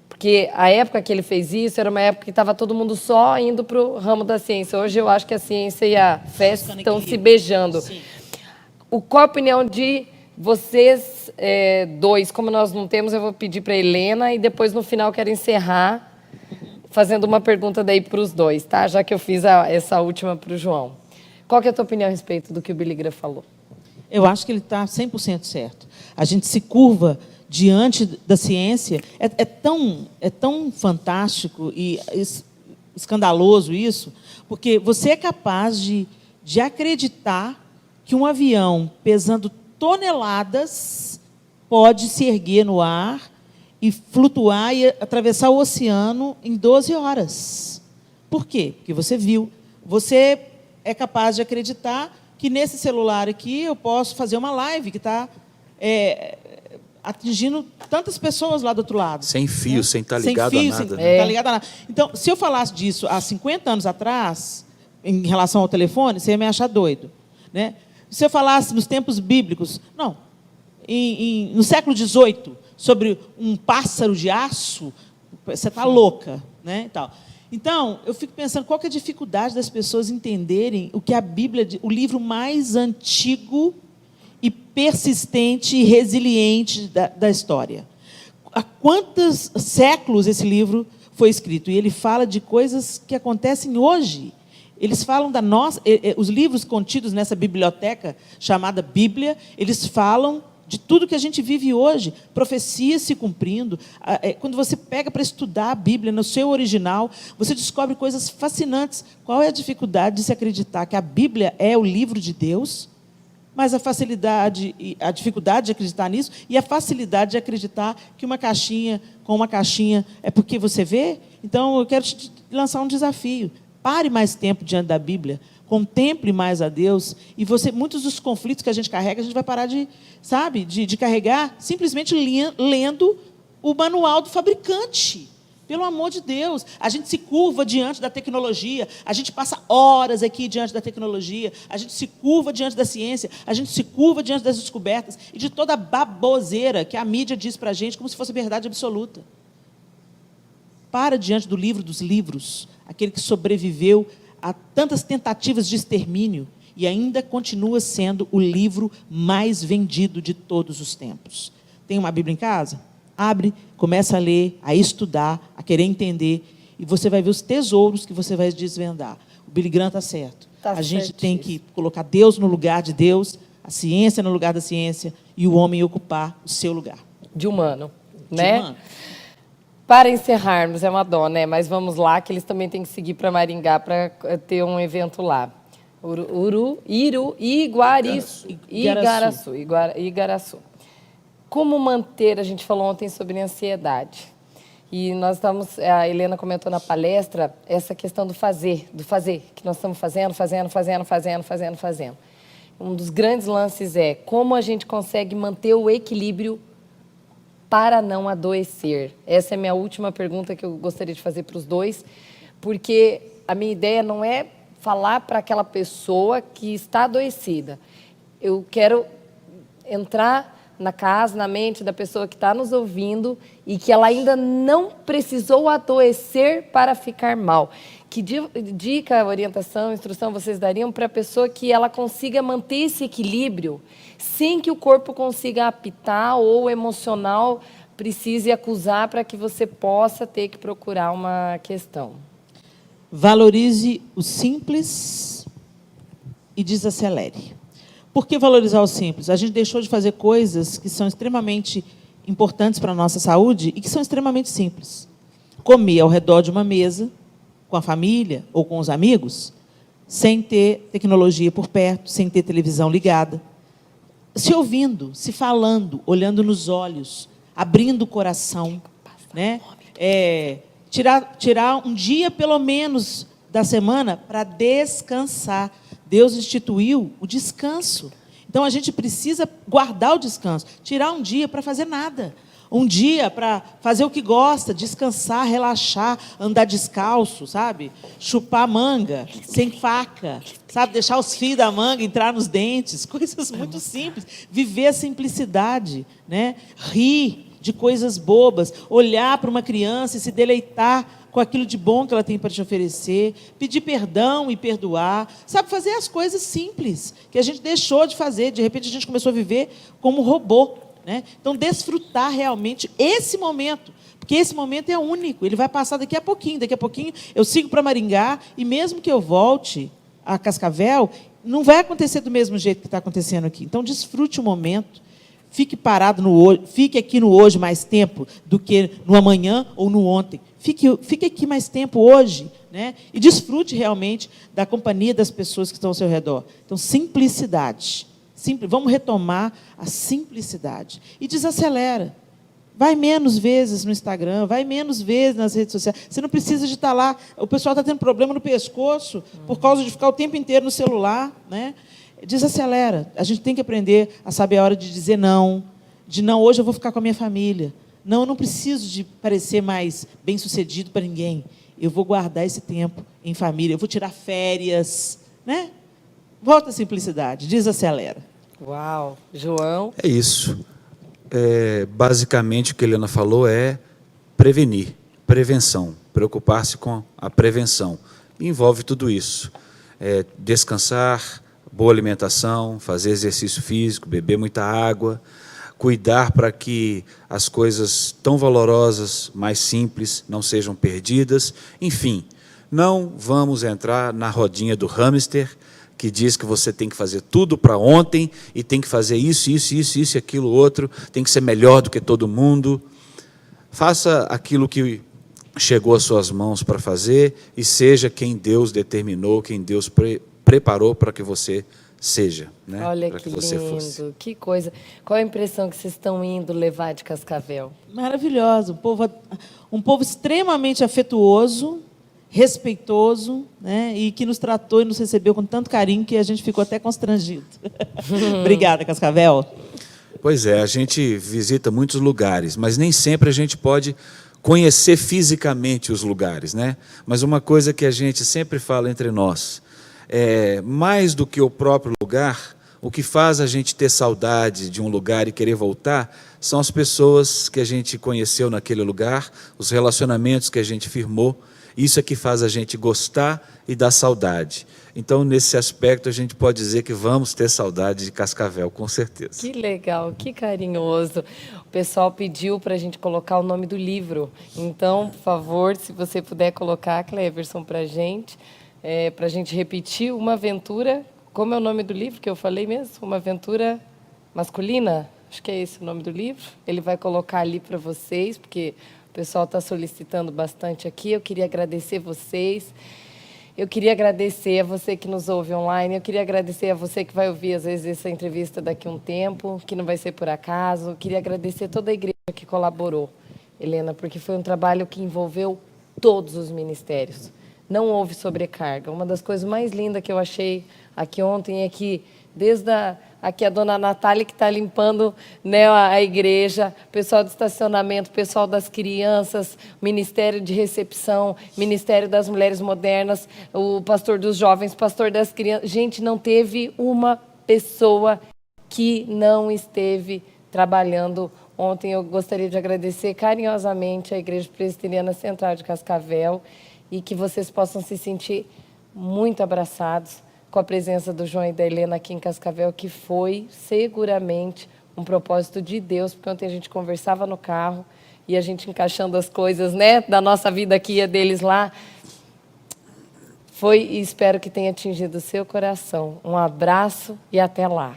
Porque a época que ele fez isso era uma época que estava todo mundo só indo para o ramo da ciência. Hoje eu acho que a ciência e a fé estão se beijando. Sim. Qual a opinião de vocês 2? Como nós não temos, eu vou pedir para a Helena e depois no final quero encerrar fazendo uma pergunta daí para os 2, tá? Já que eu fiz essa última para o João. Qual que é a tua opinião a respeito do que o Billy Graham falou? Eu acho que ele está 100% certo. A gente se curva diante da ciência. É tão fantástico e escandaloso isso, porque você é capaz de acreditar que um avião pesando toneladas pode se erguer no ar e flutuar e atravessar o oceano em 12 horas. Por quê? Porque você viu. Você é capaz de acreditar que nesse celular aqui eu posso fazer uma live que está atingindo tantas pessoas lá do outro lado. Sem fio, né? Sem estar ligado a nada. Sem estar ligado a nada. Então, se eu falasse disso há 50 anos atrás, em relação ao telefone, você ia me achar doido, né? Se eu falasse nos tempos bíblicos, não, no século XVIII, sobre um pássaro de aço, você está louca, né? Então, eu fico pensando, qual que é a dificuldade das pessoas entenderem o que a Bíblia, o livro mais antigo e persistente e resiliente da história. Há quantos séculos esse livro foi escrito? E ele fala de coisas que acontecem hoje. Eles falam da nossa... Os livros contidos nessa biblioteca chamada Bíblia, eles falam de tudo que a gente vive hoje, profecias se cumprindo. Quando você pega para estudar a Bíblia no seu original, você descobre coisas fascinantes. Qual é a dificuldade de se acreditar que a Bíblia é o livro de Deus, mas a dificuldade de acreditar nisso e a facilidade de acreditar que uma caixinha é porque você vê? Então, eu quero te lançar um desafio. Pare mais tempo diante da Bíblia, contemple mais a Deus, e muitos dos conflitos que a gente carrega, a gente vai parar de carregar simplesmente lendo o manual do fabricante. Pelo amor de Deus, a gente se curva diante da tecnologia, a gente passa horas aqui diante da tecnologia, a gente se curva diante da ciência, a gente se curva diante das descobertas e de toda a baboseira que a mídia diz para a gente como se fosse verdade absoluta. Para diante do livro dos livros, aquele que sobreviveu a tantas tentativas de extermínio e ainda continua sendo o livro mais vendido de todos os tempos. Tem uma Bíblia em casa? Abre, começa a ler, a estudar, a querer entender, e você vai ver os tesouros que você vai desvendar. O Billy Graham está certo. A gente tem que colocar Deus no lugar de Deus, a ciência no lugar da ciência, e o homem ocupar o seu lugar. De humano, De né? humano. Para encerrarmos, é uma dó, né? Mas vamos lá, que eles também têm que seguir para Maringá para ter um evento lá. Igaraçu. Como manter, a gente falou ontem sobre ansiedade. E nós estamos, a Helena comentou na palestra, essa questão do fazer, que nós estamos fazendo. Um dos grandes lances é como a gente consegue manter o equilíbrio para não adoecer. Essa é a minha última pergunta que eu gostaria de fazer para os dois, porque a minha ideia não é falar para aquela pessoa que está adoecida. Eu quero entrar na casa, na mente da pessoa que está nos ouvindo e que ela ainda não precisou adoecer para ficar mal. Que dica, orientação, instrução vocês dariam para a pessoa que ela consiga manter esse equilíbrio sem que o corpo consiga apitar ou o emocional precise acusar para que você possa ter que procurar uma questão? Valorize o simples e desacelere. Por que valorizar o simples? A gente deixou de fazer coisas que são extremamente importantes para a nossa saúde e que são extremamente simples. Comer ao redor de uma mesa, com a família ou com os amigos, sem ter tecnologia por perto, sem ter televisão ligada. Se ouvindo, se falando, olhando nos olhos, abrindo o coração, né? Tirar um dia, pelo menos, da semana para descansar. Deus instituiu o descanso. Então, a gente precisa guardar o descanso. Tirar um dia para fazer nada. Um dia para fazer o que gosta, descansar, relaxar, andar descalço, sabe? Chupar manga, sem faca, sabe? Deixar os fios da manga entrar nos dentes. Coisas muito simples. Viver a simplicidade, né? Rir de coisas bobas. Olhar para uma criança e se deleitar com aquilo de bom que ela tem para te oferecer, pedir perdão e perdoar, sabe, fazer as coisas simples, que a gente deixou de fazer, de repente a gente começou a viver como robô, né? Então, desfrutar realmente esse momento, porque esse momento é único, ele vai passar daqui a pouquinho eu sigo para Maringá, e mesmo que eu volte a Cascavel, não vai acontecer do mesmo jeito que está acontecendo aqui. Então, desfrute o momento, fique parado no hoje, fique aqui no hoje mais tempo do que no amanhã ou no ontem. Fique aqui mais tempo hoje, né? E desfrute realmente da companhia das pessoas que estão ao seu redor. Então, simplicidade. Vamos retomar a simplicidade. E desacelera. Vai menos vezes no Instagram, vai menos vezes nas redes sociais. Você não precisa de estar lá. O pessoal está tendo problema no pescoço por causa de ficar o tempo inteiro no celular, né? Desacelera. A gente tem que aprender a saber a hora de dizer não. De não, hoje eu vou ficar com a minha família. Não, eu não preciso de parecer mais bem-sucedido para ninguém. Eu vou guardar esse tempo em família. Eu vou tirar férias, né? Volta à simplicidade. Desacelera. Uau. João? É isso. Basicamente, o que a Helena falou é prevenir, prevenção, preocupar-se com a prevenção. Envolve tudo isso. Descansar, boa alimentação, fazer exercício físico, beber muita água, cuidar para que as coisas tão valorosas, mais simples, não sejam perdidas. Enfim, não vamos entrar na rodinha do hamster, que diz que você tem que fazer tudo para ontem e tem que fazer isso, aquilo, outro, tem que ser melhor do que todo mundo. Faça aquilo que chegou às suas mãos para fazer e seja quem Deus determinou, quem Deus preparou para que você seja, né? Olha para que você lindo, fosse. que coisa. Qual a impressão que vocês estão indo levar de Cascavel? Maravilhoso. Um povo extremamente afetuoso, respeitoso, né? E que nos tratou e nos recebeu com tanto carinho que a gente ficou até constrangido. Obrigada, Cascavel. Pois é, a gente visita muitos lugares, mas nem sempre a gente pode conhecer fisicamente os lugares, né? Mas uma coisa que a gente sempre fala entre nós, mais do que o próprio lugar, o que faz a gente ter saudade de um lugar e querer voltar são as pessoas que a gente conheceu naquele lugar, os relacionamentos que a gente firmou. Isso é que faz a gente gostar e dar saudade. Então, nesse aspecto, a gente pode dizer que vamos ter saudade de Cascavel, com certeza. Que legal, que carinhoso. O pessoal pediu para a gente colocar o nome do livro. Então, por favor, se você puder colocar, Cleverson, para a gente repetir Uma Aventura. Como é o nome do livro que eu falei mesmo? Uma Aventura Masculina? Acho que é esse o nome do livro. Ele vai colocar ali para vocês, porque o pessoal está solicitando bastante aqui. Eu queria agradecer vocês. Eu queria agradecer a você que nos ouve online. Eu queria agradecer a você que vai ouvir, às vezes, essa entrevista daqui a um tempo, que não vai ser por acaso. Eu queria agradecer toda a igreja que colaborou, Helena, porque foi um trabalho que envolveu todos os ministérios. Não houve sobrecarga. Uma das coisas mais lindas que eu achei aqui ontem é que, desde aqui a dona Natália, que está limpando, né, a igreja, pessoal do estacionamento, pessoal das crianças, Ministério de Recepção, Ministério das Mulheres Modernas, o pastor dos jovens, pastor das crianças. Gente, não teve uma pessoa que não esteve trabalhando. Ontem eu gostaria de agradecer carinhosamente à Igreja Presbiteriana Central de Cascavel e que vocês possam se sentir muito abraçados com a presença do João e da Helena aqui em Cascavel, que foi seguramente um propósito de Deus, porque ontem a gente conversava no carro e a gente encaixando as coisas, né, da nossa vida aqui e a deles lá. Foi, e espero que tenha atingido o seu coração. Um abraço e até lá.